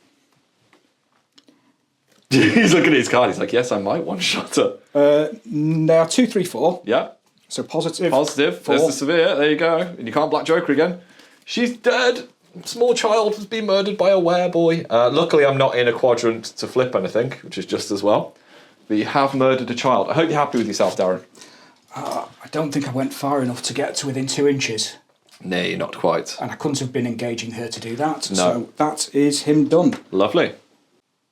He's looking at his card. He's like, yes, I might one-shot her. They are 2, 3, 4. Yeah. So positive. Positive. 4. There's the severe. There you go. And you can't Black Joker again. She's dead. Small child has been murdered by a wereboy. Luckily, I'm not in a quadrant to flip anything, which is just as well. But you have murdered a child. I hope you're happy with yourself, Darren. I don't think I went far enough to get to within 2 inches. No, you're not quite. And I couldn't have been engaging her to do that. No. So that is him done. Lovely.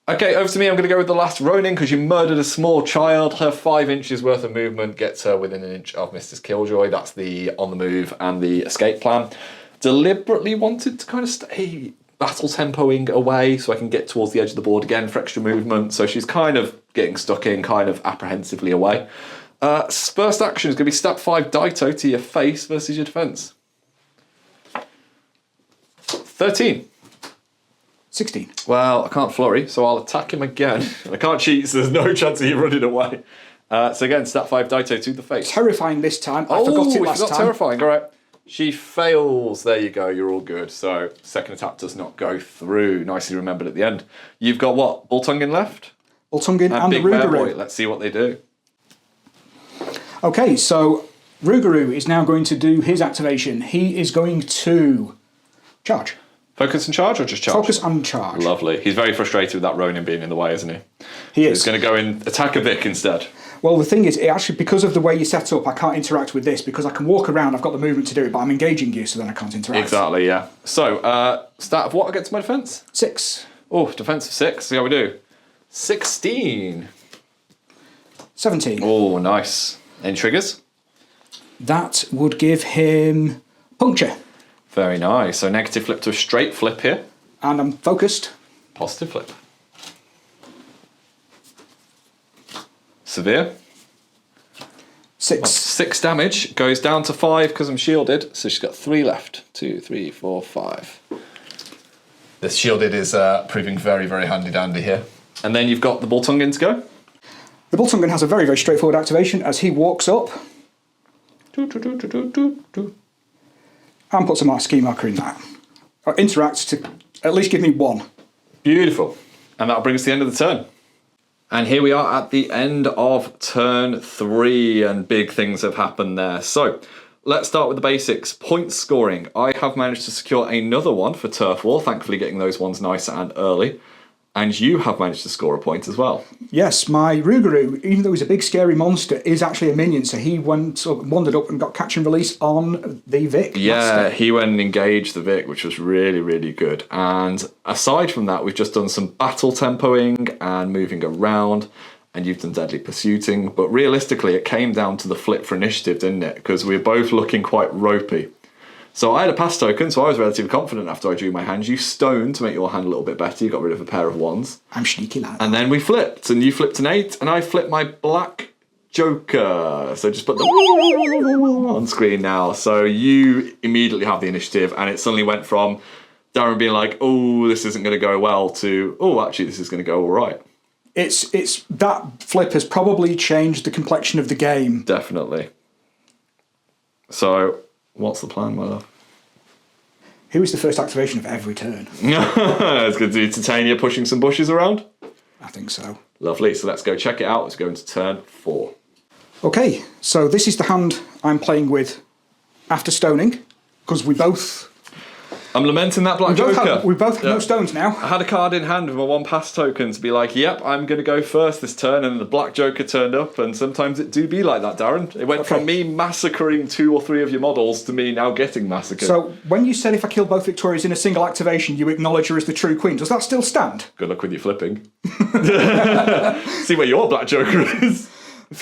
Okay, over to me. I'm going to go with the last Ronin because you murdered a small child. Her 5 inches worth of movement gets her within an inch of Mrs. Killjoy. That's the on the move and the escape plan. Deliberately wanted to kind of stay battle tempoing away so I can get towards the edge of the board again for extra movement. So she's kind of getting stuck in, kind of apprehensively away. First action is going to be step 5 Daito to your face versus your defense. 13. 16. Well, I can't flurry, so I'll attack him again. I can't cheat, so there's no chance of you running away. So again, stat 5 Daito to the face. Terrifying this time. I forgot it last time. Terrifying, all right. She fails. There you go, you're all good. So second attack does not go through. Nicely remembered at the end. You've got what? Bulltunging left? Bulltunging and the Big Bear Boy. Rougarou. Let's see what they do. Okay, so Rougarou is now going to do his activation. He is going to charge. Focus and charge or just charge? Focus and charge. Lovely. He's very frustrated with that Ronin being in the way, isn't he? He He's is. going to go and attack a Vic instead. Well, the thing is, it actually, because of the way you set up, I can't interact with this because I can walk around, I've got the movement to do it, but I'm engaging you, so then I can't interact. Exactly, yeah. So, stat of what against my defense? 6. Oh, defense of 6. See how we do. 16. 17. Oh, nice. Any triggers? That would give him puncture. Very nice. So negative flip to a straight flip here. And I'm focused. Positive flip. Severe. 6. 6 damage. Goes down to 5 because I'm shielded. So she's got 3 left. 2, 3, 4, 5. This shielded is proving very, very handy dandy here. And then you've got the Boltungan to go. The Boltungan has a very, very straightforward activation as he walks up and puts a ski marker in that. Or interacts to at least give me 1. Beautiful. And that'll bring us to the end of the turn. And here we are at the end of turn 3, and big things have happened there. So let's start with the basics. Point scoring. I have managed to secure another one for Turf War, thankfully getting those ones nice and early. And you have managed to score a point as well. Yes, my Rougarou, even though he's a big scary monster, is actually a minion, so he wandered up and got catch and release on the Vic. Yeah, master. he went and engaged the Vic, which was really, really good. And aside from that, we've just done some battle tempoing and moving around, and you've done deadly pursuiting. But realistically, it came down to the flip for initiative, didn't it? Because we were both looking quite ropey. So I had a pass token, so I was relatively confident after I drew my hand. You stoned to make your hand a little bit better. You got rid of a pair of 1s. I'm sneaky like that. And then we flipped, and you flipped an 8, and I flipped my black Joker. So just put the on screen now. So you immediately have the initiative, and it suddenly went from Darren being like, oh, this isn't going to go well, to, oh, actually, this is going to go all right. It's that flip has probably changed the complexion of the game. Definitely. So what's the plan, my love? Who is the first activation of every turn? It's going to do Titania pushing some bushes around. I think so. Lovely. So let's go check it out. Let's go into turn 4. Okay, so this is the hand I'm playing with after stoning, because we both I'm lamenting that black Joker. We both have no stones now. I had a card in hand with my 1 pass token to be like, yep, I'm going to go first this turn, and the black Joker turned up, and sometimes it do be like that, Darren. It went from me massacring 2 or 3 of your models to me now getting massacred. So when you said if I kill both Viktorias in a single activation, you acknowledge her as the true queen, does that still stand? Good luck with your flipping. See where your black Joker is.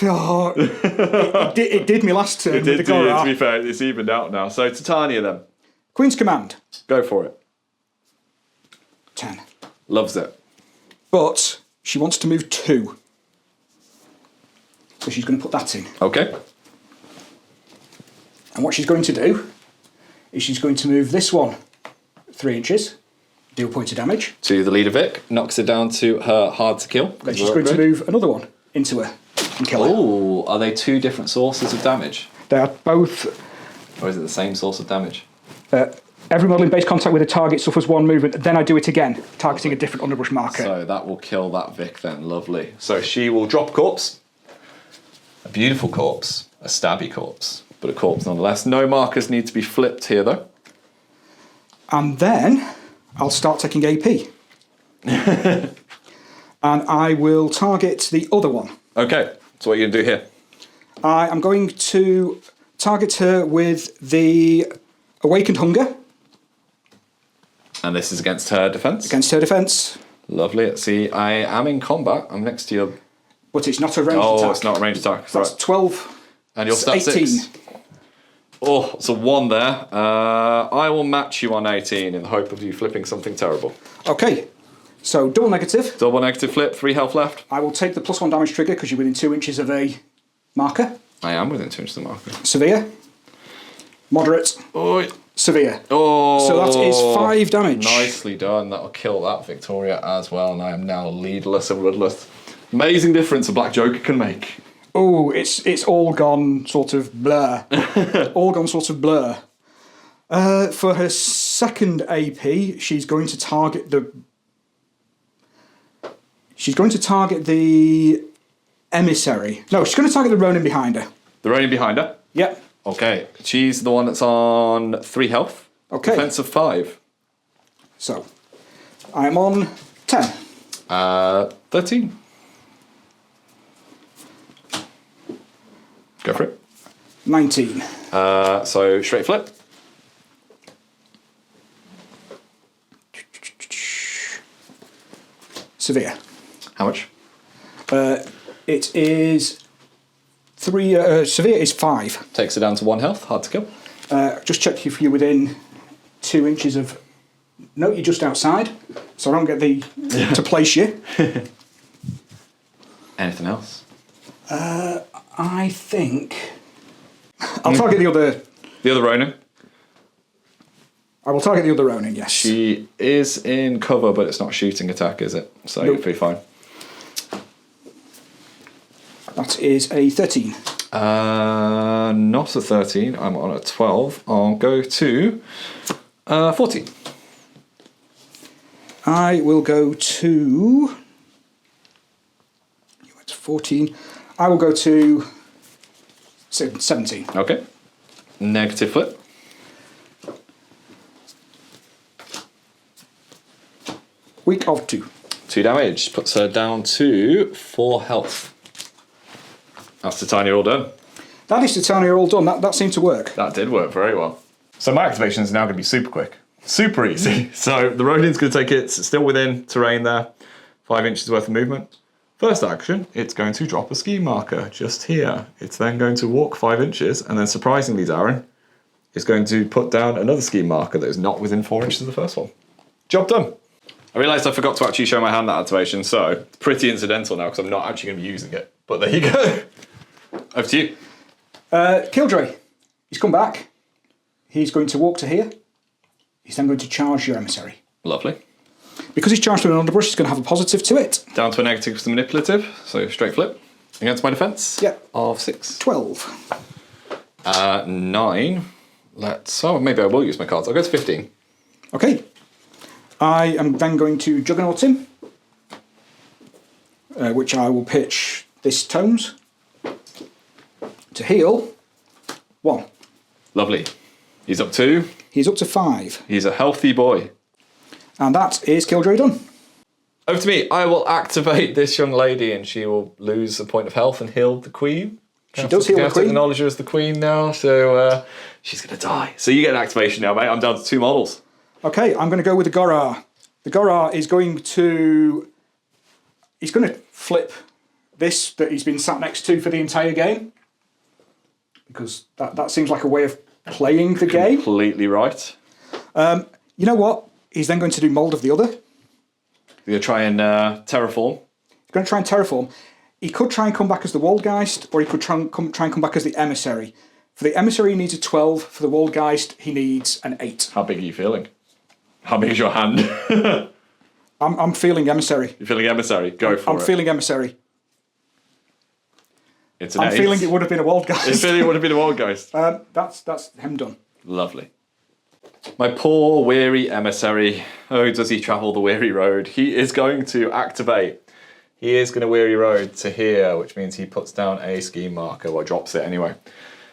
Oh, it did me last turn. It did with the do you, Gora. to be fair, it's evened out now. So Titania then. Queen's command. Go for it. 10. Loves it. But she wants to move 2. So she's going to put that in. Okay. And what she's going to do is she's going to move this one 3 inches, deal point of damage. To the leader Vic, knocks it down to her hard to kill. Then she's going to move another one into her and kill her. Oh, are they 2 different sources of damage? They are both... Or is it the same source of damage? Every model in base contact with a target suffers 1 movement, then I do it again, targeting a different underbrush marker. So that will kill that Vic then, lovely. So she will drop corpse. A beautiful corpse. A stabby corpse. But a corpse nonetheless. No markers need to be flipped here though. And then I'll start taking AP. And I will target the other one. Okay, so what are you going to do here? I am going to target her with the Awakened Hunger. And this is against her defense? Against her defense. Lovely. Let's see, I am in combat. I'm next to your... But it's not a ranged attack. Oh, it's not a ranged attack. That's right. 12. And your stat 18. 6. Oh, it's a 1 there. I will match you on 18 in the hope of you flipping something terrible. Okay, so double negative. Double negative flip, 3 health left. I will take the +1 damage trigger because you're within 2 inches of a marker. I am within 2 inches of the marker. Severe. Moderate. Oh, Severe. oh, So that is 5 damage. Nicely done. That'll kill that Victoria as well. And I am now leadless and rudless. Amazing difference a black Joker can make. Oh, it's all gone sort of blur. All gone sort of blur. For her second AP, she's going to target the... She's going to target the emissary. No, she's going to target the Ronin behind her. The Ronin behind her? Yep. Okay. She's the one that's on 3 health. Okay. Defense of 5. So, I'm on 10. 13. Go for it. 19. So straight flip. Severe. How much? It is 3. Severe is 5. Takes it down to 1 health. Hard to kill. Just check if you're within 2 inches of... No, you're just outside, so I don't get to place you. Anything else? I think... I'll target the other... The other Ronin? I will target the other Ronin, yes. She is in cover, but it's not a shooting attack, is it? So Nope. you'll be fine. That is a 13. Not a 13. I'm on a 12. I'll go to 14. I will go to... You went to 14. I will go to 17. Okay. Negative flip. Weak of 2. 2 damage. Puts her down to 4 health. That's Titania all done. That is Titania all done. That seemed to work. That did work very well. So my activation is now going to be super quick. Super easy. So the Ronin's going to take it, it's still within terrain there. 5 inches worth of movement. First action, it's going to drop a ski marker just here. It's then going to walk 5 inches, and then surprisingly, Darren, is going to put down another ski marker that is not within 4 inches of the first one. Job done. I realised I forgot to actually show my hand that activation, so it's pretty incidental now because I'm not actually going to be using it. But there you go. Over to you. Killjoy. He's come back. He's going to walk to here. He's then going to charge your emissary. Lovely. Because he's charged with an underbrush, he's going to have a positive to it. Down to a negative with the manipulative, so straight flip. Against my defence of 6. 12. 9. Oh, maybe I will use my cards. I'll go to 15. Okay. I am then going to Juggernaut him, which I will pitch this Tomes to heal 1. Lovely. He's up 2. He's up to 5. He's a healthy boy. And that is Killjoy done. Over to me. I will activate this young lady and she will lose a point of health and heal the queen. She does heal the queen. Acknowledge her as the queen now, so she's going to die. So you get an activation now, mate. I'm down to 2 models. Okay, I'm going to go with the Gorar. The Gorar is going to... He's going to flip this that he's been sat next to for the entire game. Because that seems like a way of playing the game. Completely right. You know what? He's then going to do Mould of the Other. You're going to try and terraform. He's going to try and terraform. He could try and come back as the Waldgeist, or he could try and come back as the Emissary. For the Emissary, he needs a 12. For the Waldgeist, he needs an 8. How big are you feeling? How big is your hand? I'm feeling Emissary. You're feeling Emissary? Go for it. I'm feeling Emissary. It's an I'm 8. feeling it would have been a Waldgeist. It's feeling it would have been a Waldgeist. That's him done. Lovely. My poor weary emissary. Oh, does he travel the weary road? He is going to activate. He is going to weary road to here, which means he puts down a ski marker, or drops it anyway.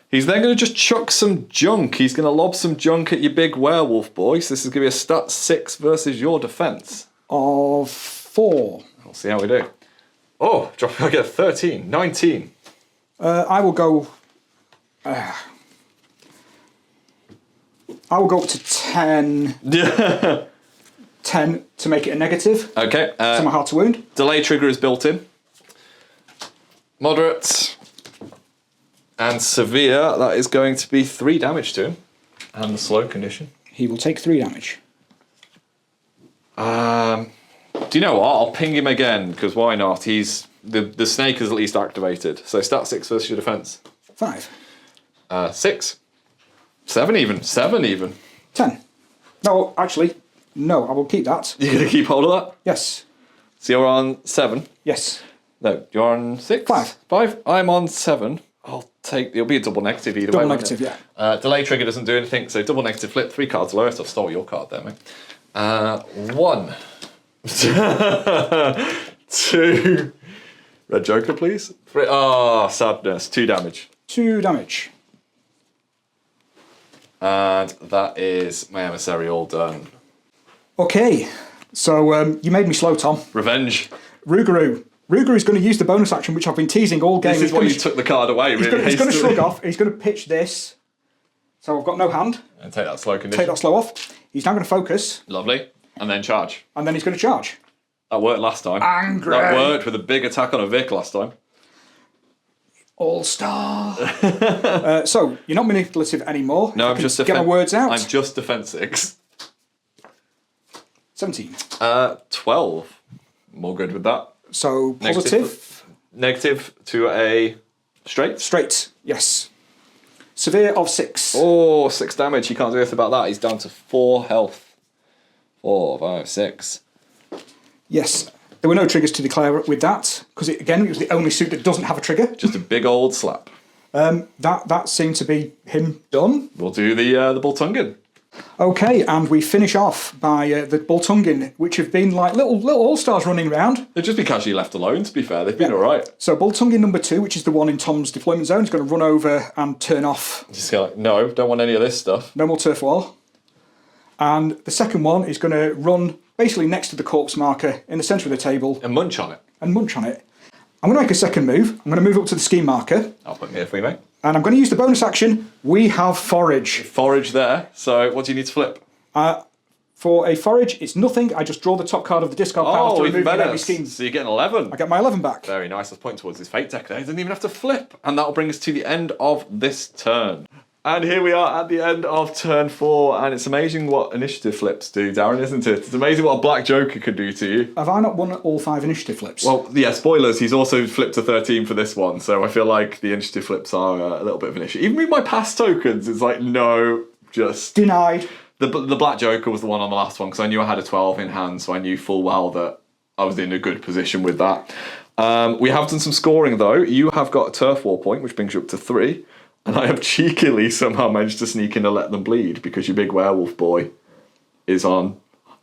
He's then going to just chuck some junk. He's going to lob some junk at your big werewolf boys. This is going to be a stat 6 versus your defence. Of 4. We'll see how we do. Oh, I get a 13, 19. I will go... I will go up to 10. 10 to make it a negative. Okay. To my heart to wound. Delay trigger is built in. Moderate and severe. That is going to be 3 damage to him. And the slow condition. He will take 3 damage. Do you know what? I'll ping him again, because why not? He's the snake is at least activated. So stat 6 versus your defence. 5. 6. 7 even. 7 even. 10. No, actually, no, I will keep that. You're going to keep hold of that? Yes. So you're on 7? Yes. No, you're on 6? 5. 5? I'm on 7. I'll take... It'll be a double negative either way. Double negative, yeah. Delay trigger doesn't do anything, so double negative flip. 3 cards lower. So I've stole your card there, mate. 1. 2. Red Joker, please. 3. Oh, sadness. 2 damage. 2 damage. And that is my emissary all done. Okay, so you made me slow, Tom. Revenge. Rougarou. Rougarou is going to use the bonus action, which I've been teasing all game. This is why you took the card away, really. He's going to shrug off. He's going to pitch this. So I've got no hand. And take that slow condition. Take that slow off. He's now going to focus. Lovely. And then charge. And then he's going to charge. That worked last time. Angry. That worked with a big attack on a Vic last time. All-star. So, you're not manipulative anymore. No, I'm just get my words out. I'm just defense 6. 17. 12. More good with that. So positive. Negative to a straight. Straight, yes. Severe of 6. Oh, 6 damage. He can't do anything about that. He's down to 4 health. 4, 5, 6. Yes. There were no triggers to declare with that, because it was the only suit that doesn't have a trigger. Just a big old slap. That seemed to be him done. We'll do the Boltungan. Okay, and we finish off by the Boltungan, which have been like little all-stars running around. They've just been casually left alone, to be fair. They've been all right. So Boltungan number 2, which is the one in Tom's deployment zone, is going to run over and turn off. Just go like, no, don't want any of this stuff. No more turf wall. And the second one is going to run basically next to the corpse marker in the centre of the table. And munch on it. I'm going to make a second move. I'm going to move up to the scheme marker. I'll put it here for you, mate. And I'm going to use the bonus action. We have forage. Forage there. So what do you need to flip? For a forage, it's nothing. I just draw the top card of the discard pile to remove every scheme. So you get an 11. I get my 11 back. Very nice. Let's point towards his fate deck there. He doesn't even have to flip. And that'll bring us to the end of this turn. And here we are at the end of turn 4. And it's amazing what initiative flips do, Darren, isn't it? It's amazing what a Black Joker could do to you. Have I not won all 5 initiative flips? Well, yeah, spoilers. He's also flipped to 13 for this one. So I feel like the initiative flips are a little bit of an issue. Even with my past tokens, it's like, no, just... Denied. The Black Joker was the one on the last one because I knew I had a 12 in hand, so I knew full well that I was in a good position with that. We have done some scoring though. You have got a turf war point, which brings you up to 3, and I have cheekily somehow managed to sneak in and let them bleed because your big werewolf boy is on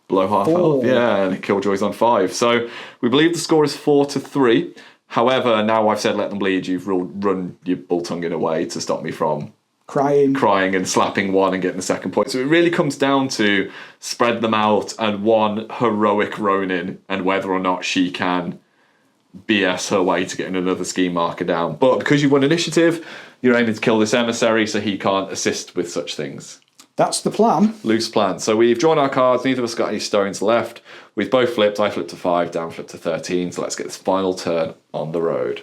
below half health. Yeah, and Killjoy's on 5. So we believe the score is 4-3. However, now I've said let them bleed, you've run your Boltungan away to stop me from crying and slapping one and getting the second point. So it really comes down to spread them out and one heroic Ronin and whether or not she can BS her way to getting another scheme marker down. But because you won initiative, you're aiming to kill this emissary so he can't assist with such things. That's the plan. Loose plan. So we've drawn our cards. Neither of us got any stones left. We've both flipped. I flipped to 5, Dan flipped to 13. So let's get this final turn on the road.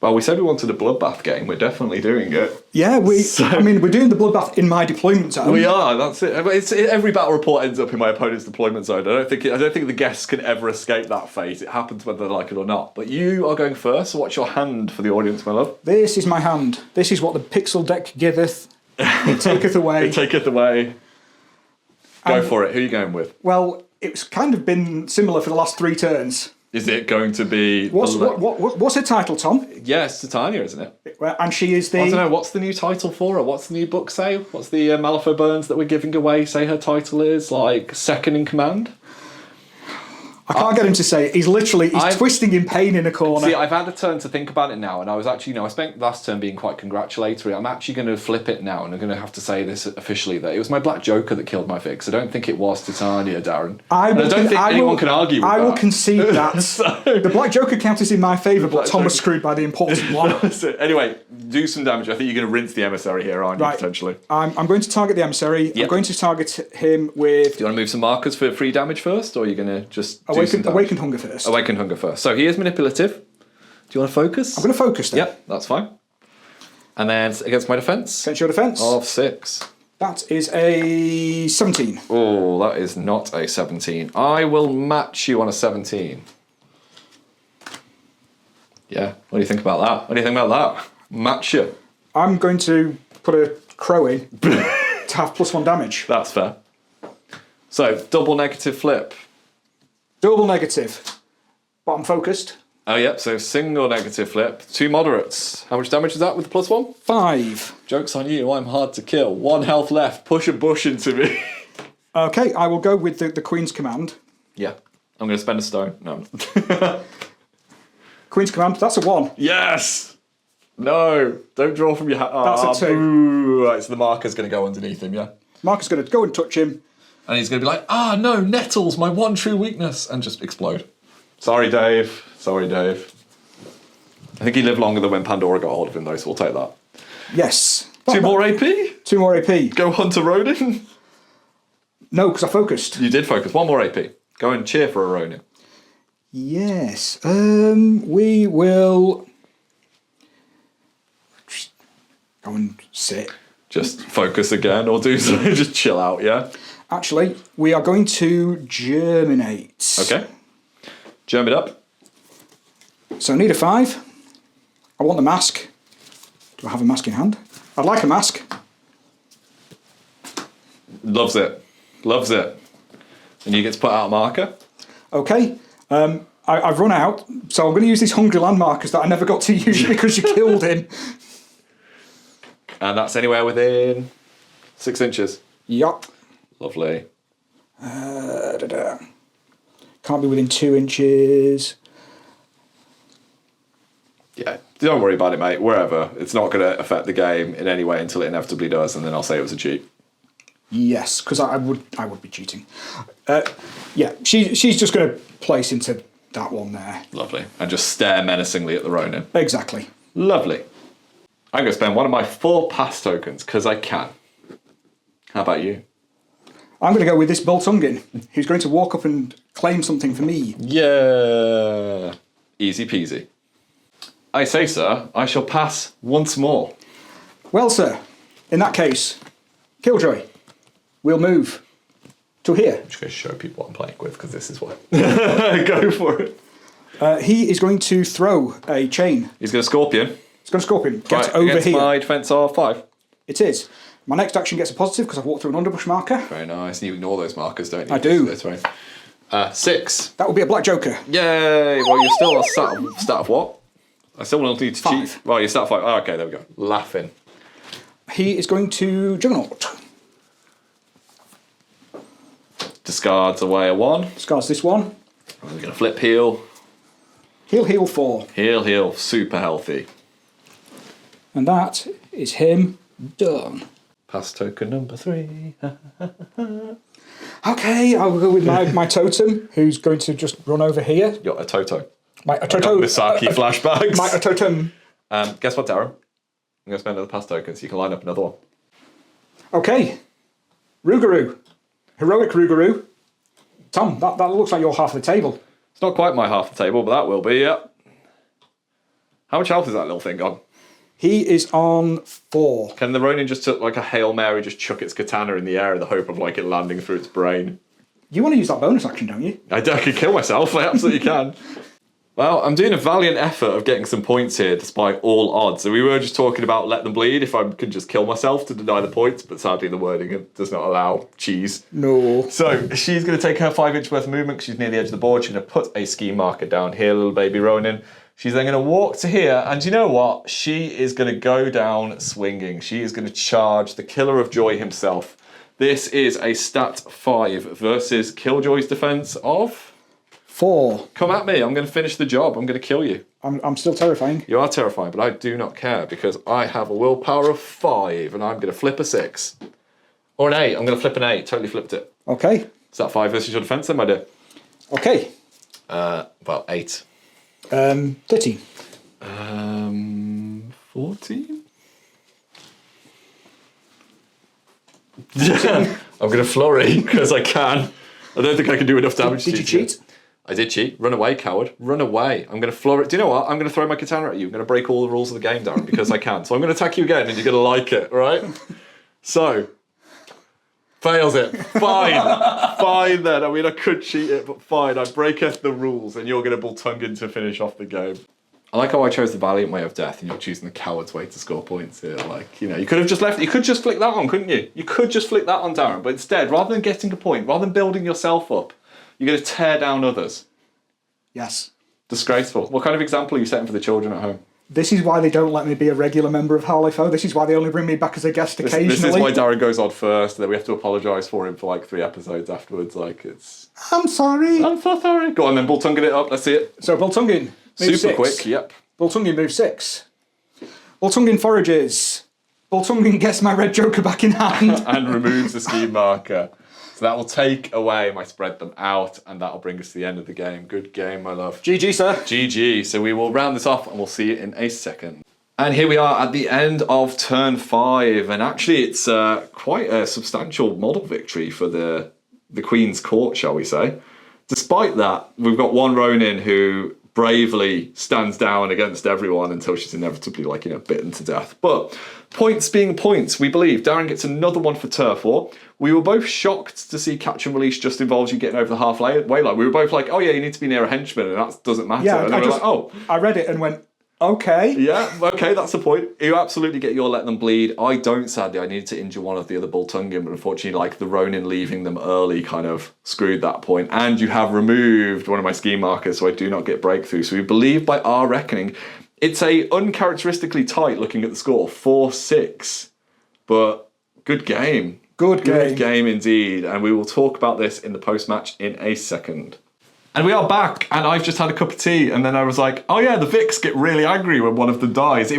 Well, we said we wanted a bloodbath game. We're definitely doing it. Yeah, we're doing the bloodbath in my deployment zone. We are. That's it. Every battle report ends up in my opponent's deployment zone. I don't think the guests can ever escape that fate. It happens whether they like it or not. But you are going first. So what's your hand for the audience, my love? This is my hand. This is what the pixel deck giveth. It taketh away. It taketh away. Go for it. Who are you going with? Well, it's kind of been similar for the last 3 turns. Is it going to be... What's her title, Tom? Yes, Titania, isn't it? And she is the... I don't know, what's the new title for her? What's the new book say? What's the Malifaux Burns that we're giving away say her title is? Like, second in command? I can't get him to say it. He's twisting in pain in a corner. See, I've had a turn to think about it now, and I was actually, I spent last turn being quite congratulatory. I'm actually going to flip it now, and I'm going to have to say this officially, that it was my Black Joker that killed my fix. I don't think it was Titania, Darren. I don't think anyone can argue with that. I will concede that. The Black Joker count is in my favour, but Tom was screwed by the important one. Anyway, do some damage. I think you're going to rinse the emissary here, aren't you, potentially? I'm going to target the emissary. Yep. I'm going to target him with... Do you want to move some markers for free damage first, or are you going to just Awakened Hunger first. Awakened Hunger first. So he is manipulative. Do you want to focus? I'm going to focus then. Yep, that's fine. And then against my defence? Against your defence? Of 6. That is a 17. Oh, that is not a 17. I will match you on a 17. Yeah, what do you think about that? What do you think about that? Match you. I'm going to put a crow in to have +1 damage. That's fair. So, double negative flip. Double negative. But I'm focused. Oh, yep, so single negative flip. 2 moderates. How much damage is that with the +1? 5. Joke's on you, I'm hard to kill. 1 health left. Push a bush into me. Okay, I will go with the Queen's Command. Yeah. I'm going to spend a stone. No. Queen's Command, that's a 1. Yes! No, don't draw from your hat. That's a 2. Boo. Right, so the marker's going to go underneath him, yeah? Marker's going to go and touch him. And he's going to be like, no, nettles, my one true weakness, and just explode. Sorry, Dave. Sorry, Dave. I think he lived longer than when Pandora got hold of him, though, so we'll take that. Yes. 2 more AP? 2 more AP. Go hunt a Ronin? No, because I focused. You did focus. 1 more AP. Go and cheer for a Ronin. Yes. We will... Go and sit. Just focus again, or do something. Just chill out, yeah? Actually, we are going to germinate. Okay. Germ it up. So I need a 5. I want the mask. Do I have a mask in hand? I'd like a mask. Loves it. Loves it. And you get to put out a marker. Okay. I've run out, so I'm going to use these hungry land markers that I never got to use because you killed him. And that's anywhere within 6 inches. Yup. Lovely. Can't be within 2 inches. Yeah, don't worry about it, mate. Wherever. It's not going to affect the game in any way until it inevitably does, and then I'll say it was a cheat. Yes, because I would be cheating. Yeah, she's just going to place into that one there. Lovely. And just stare menacingly at the Ronin. Exactly. Lovely. I'm going to spend one of my 4 pass tokens, because I can. How about you? I'm going to go with this Boltungin, who's going to walk up and claim something for me. Yeah. Easy peasy. I say, sir, I shall pass once more. Well, sir, in that case, Killjoy, we'll move to here. I'm just going to show people what I'm playing with, because this is what... Go for it. He is going to throw a chain. He's going to Scorpion. He's going to Scorpion. Get Right, over against here. my defense of 5. It is. My next action gets a positive because I've walked through an underbush marker. Very nice. You ignore those markers, don't you? I do. That's right. 6. That would be a black joker. Yay! Well, you're still a stat of what? I still will need to 5. cheat. Well, you're stat of 5. Oh, okay, there we go. Laughing. He is going to Juggernaut. Discards away a 1. Discards this one. We're going to flip heal. Heal 4. Heal. Super healthy. And that is him done. Pass token number 3. Okay, I'll go with my totem, who's going to just run over here. You're a Toto. A Toto. Misaki flashbacks. My totem. Guess what, Darren? I'm going to spend another pass token so you can line up another one. Okay. Rougarou. Heroic Rougarou. Tom, that looks like your half of the table. It's not quite my half the table, but that will be, yep. How much health is that little thing on? He is on 4. Can the Ronin just like a Hail Mary just chuck its katana in the air in the hope of like it landing through its brain? You want to use that bonus action, don't you? I could kill myself, I absolutely can. Well, I'm doing a valiant effort of getting some points here despite all odds. So we were just talking about let them bleed if I could just kill myself to deny the points, but sadly the wording does not allow cheese. No. So she's going to take her 5 inch worth of movement because she's near the edge of the board. She's going to put a ski marker down here, little baby Ronin. She's then going to walk to here, and you know what? She is going to go down swinging. She is going to charge the Killer of Joy himself. This is a stat 5 versus Killjoy's defense of 4. Come at me. I'm going to finish the job. I'm going to kill you. I'm still terrifying. You are terrifying, but I do not care because I have a willpower of 5, and I'm going to flip a 6 or an 8. I'm going to flip an 8. Totally flipped it. Okay. Stat 5 versus your defense, then, my dear. Okay. Well, 8. 13. 14? I'm going to flurry because I can. I don't think I can do enough damage. Did you cheat? I did cheat. Run away, coward. Run away. I'm going to flurry. Do you know what? I'm going to throw my katana at you. I'm going to break all the rules of the game, Darren, because I can. So I'm going to attack you again and you're going to like it, right? So, fails it. Fine. Fine then. I mean, I could cheat it, but fine. I breaketh the rules and you're going to Boltungin to finish off the game. I like how I chose the valiant way of death and you're choosing the coward's way to score points here. Like, you know, you could have just left, you could just flick that on, couldn't you? You could just flick that on, Darren, but instead, rather than getting a point, rather than building yourself up, you're going to tear down others. Yes. Disgraceful. What kind of example are you setting for the children at home? This is why they don't let me be a regular member of Malifaux. This is why they only bring me back as a guest occasionally. This is why Darren goes on first, and then we have to apologise for him for like 3 episodes afterwards. Like, it's... I'm sorry. I'm so sorry. Go on then, Boltungin it up. Let's see it. So Boltungin moves 6. Super quick, yep. Boltungin moves 6. Boltungin forages. Boltungin gets my red joker back in hand. And removes the scheme marker. So that will take away my spread them out, and that will bring us to the end of the game. Good game, my love. GG, sir. GG. So we will round this off, and we'll see you in a second. And here we are at the end of turn 5, and actually it's quite a substantial model victory for the Queen's Court, shall we say. Despite that, we've got one Ronin who bravely stands down against everyone until she's inevitably, like, you know, bitten to death. But Points being points, we believe Darren gets another one for Turf War. We were both shocked to see catch and release just involves you getting over the halfway line. We were both like, oh yeah, you need to be near a henchman, and that doesn't matter. Yeah, and I read it and went, okay. Yeah, okay, that's the point. You absolutely get your let them bleed. I don't, sadly. I needed to injure one of the other Boltungan, but unfortunately, like the Ronin leaving them early kind of screwed that point. And you have removed one of my scheme markers, so I do not get breakthrough. So we believe by our reckoning, it's a uncharacteristically tight, looking at the score, 4-6. But good game. Good game indeed. And we will talk about this in the post-match in a second. And we are back, and I've just had a cup of tea, and then I was like, oh yeah, the Vics get really angry when one of them dies. I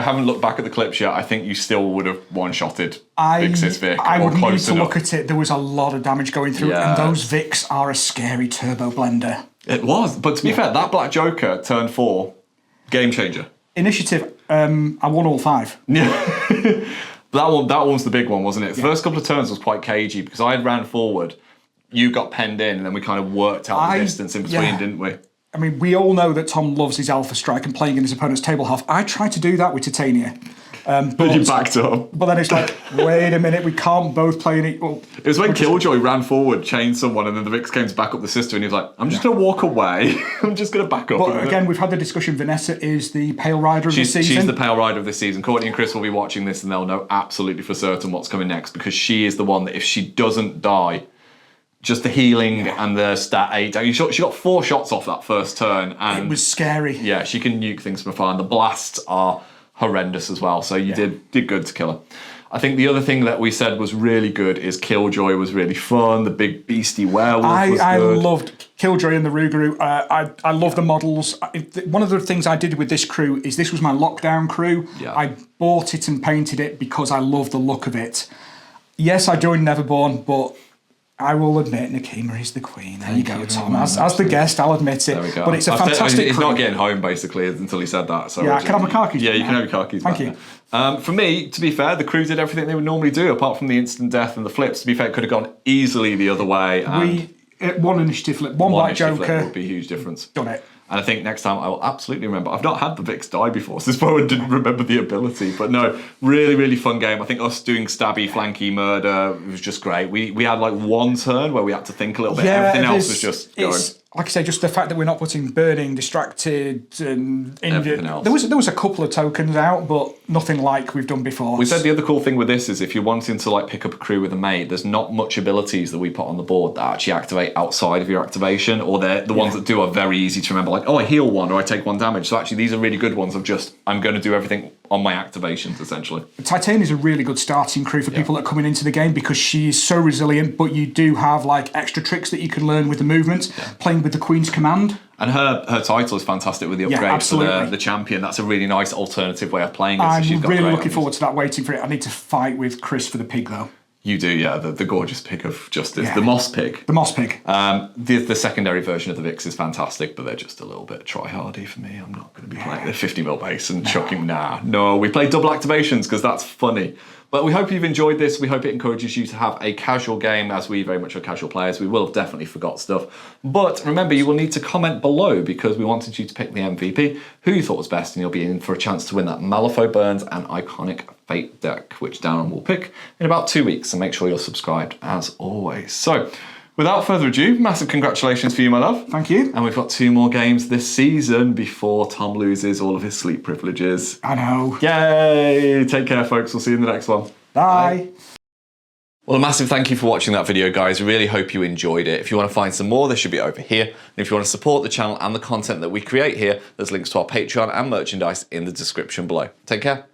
haven't looked back at the clips yet, I think you still would have one-shotted Vix's Vic, I or would need close to enough. look at it. There was a lot of damage going through, and those Vics are a scary turbo blender. It was, but to be fair, that Black Joker, turn 4, game changer. Initiative, I won all 5. Yeah. That one was the big one, wasn't it? The first couple of turns was quite cagey, because I had ran forward, you got penned in, and then we kind of worked out the distance in between, didn't we? I mean, we all know that Tom loves his Alpha Strike and playing in his opponent's table half. I tried to do that with Titania. But you backed up. But then it's like, wait a minute, we can't both play in it. Well, it was when Killjoy ran forward, chained someone, and then the Vix came to back up the sister, and he was like, I'm just going to walk away. I'm just going to back up. But again, we've had the discussion, Vanessa is the Pale Rider of this season. She's the Pale Rider of this season. Courtney and Chris will be watching this, and they'll know absolutely for certain what's coming next, because she is the one that if she doesn't die, just the healing and the stat 8. She got 4 shots off that first turn. And it was scary. Yeah, she can nuke things from afar, and the blasts are horrendous as well. So you did good to kill her. I think the other thing that we said was really good is Killjoy was really fun. The big beastie werewolf was good. I loved Killjoy and the Rougarou. I love the models. One of the things I did with this crew is this was my lockdown crew. Yeah. I bought it and painted it because I love the look of it. Yes, I joined Neverborn, but I will admit Nakima is the queen. There you go, Tom. As the guest, I'll admit it. There we go. But it's a fantastic He's crew. not getting home, basically, until he said that. So yeah, can I have my car keys? Yeah, you can have your car keys. Thank you. For me, to be fair, the crew did everything they would normally do, apart from the instant death and the flips. To be fair, it could have gone easily the other way. One initiative flip, one Black Joker. Would be a huge difference. Done it. And I think next time I will absolutely remember. I've not had the Vix die before, so this one didn't remember the ability. But no, really, really fun game. I think us doing stabby, flanky murder was just great. We had like one turn where we had to think a little bit. Everything else was just going. Like I say, just the fact that we're not putting burning, distracted, and injured. Everything else. There was a couple of tokens out, but nothing like we've done before. We said the other cool thing with this is if you're wanting to like pick up a crew with a mate, there's not much abilities that we put on the board that actually activate outside of your activation, or the ones that do are very easy to remember. Like, oh, I heal one or I take 1 damage. So actually, these are really good ones of just I'm going to do everything on my activations essentially. Titania is a really good starting crew for people that are coming into the game because she is so resilient, but you do have like extra tricks that you can learn with the movements, playing with the Queen's Command. And her title is fantastic with the upgrade for the champion. That's a really nice alternative way of playing it. I'm really looking forward to that, waiting for it. I need to fight with Chris for the pig though. You do, yeah, the gorgeous pig of justice, the moss pig. The moss pig. The secondary version of the Vix is fantastic, but they're just a little bit try-hardy for me. I'm not going to be playing the 50mm base and chucking, No, we play double activations because that's funny. But we hope you've enjoyed this. We hope it encourages you to have a casual game, as we very much are casual players. We will have definitely forgot stuff. But remember, you will need to comment below because we wanted you to pick the MVP, who you thought was best, and you'll be in for a chance to win that Malifaux Burns and Iconic Fate deck, which Darren will pick in about 2 weeks. So make sure you're subscribed as always. So without further ado, massive congratulations for you, my love. Thank you. And we've got 2 more games this season before Tom loses all of his sleep privileges. I know. Yay! Take care, folks. We'll see you in the next one. Bye. Well, a massive thank you for watching that video, guys. Really hope you enjoyed it. If you want to find some more, they should be over here. And if you want to support the channel and the content that we create here, there's links to our Patreon and merchandise in the description below. Take care.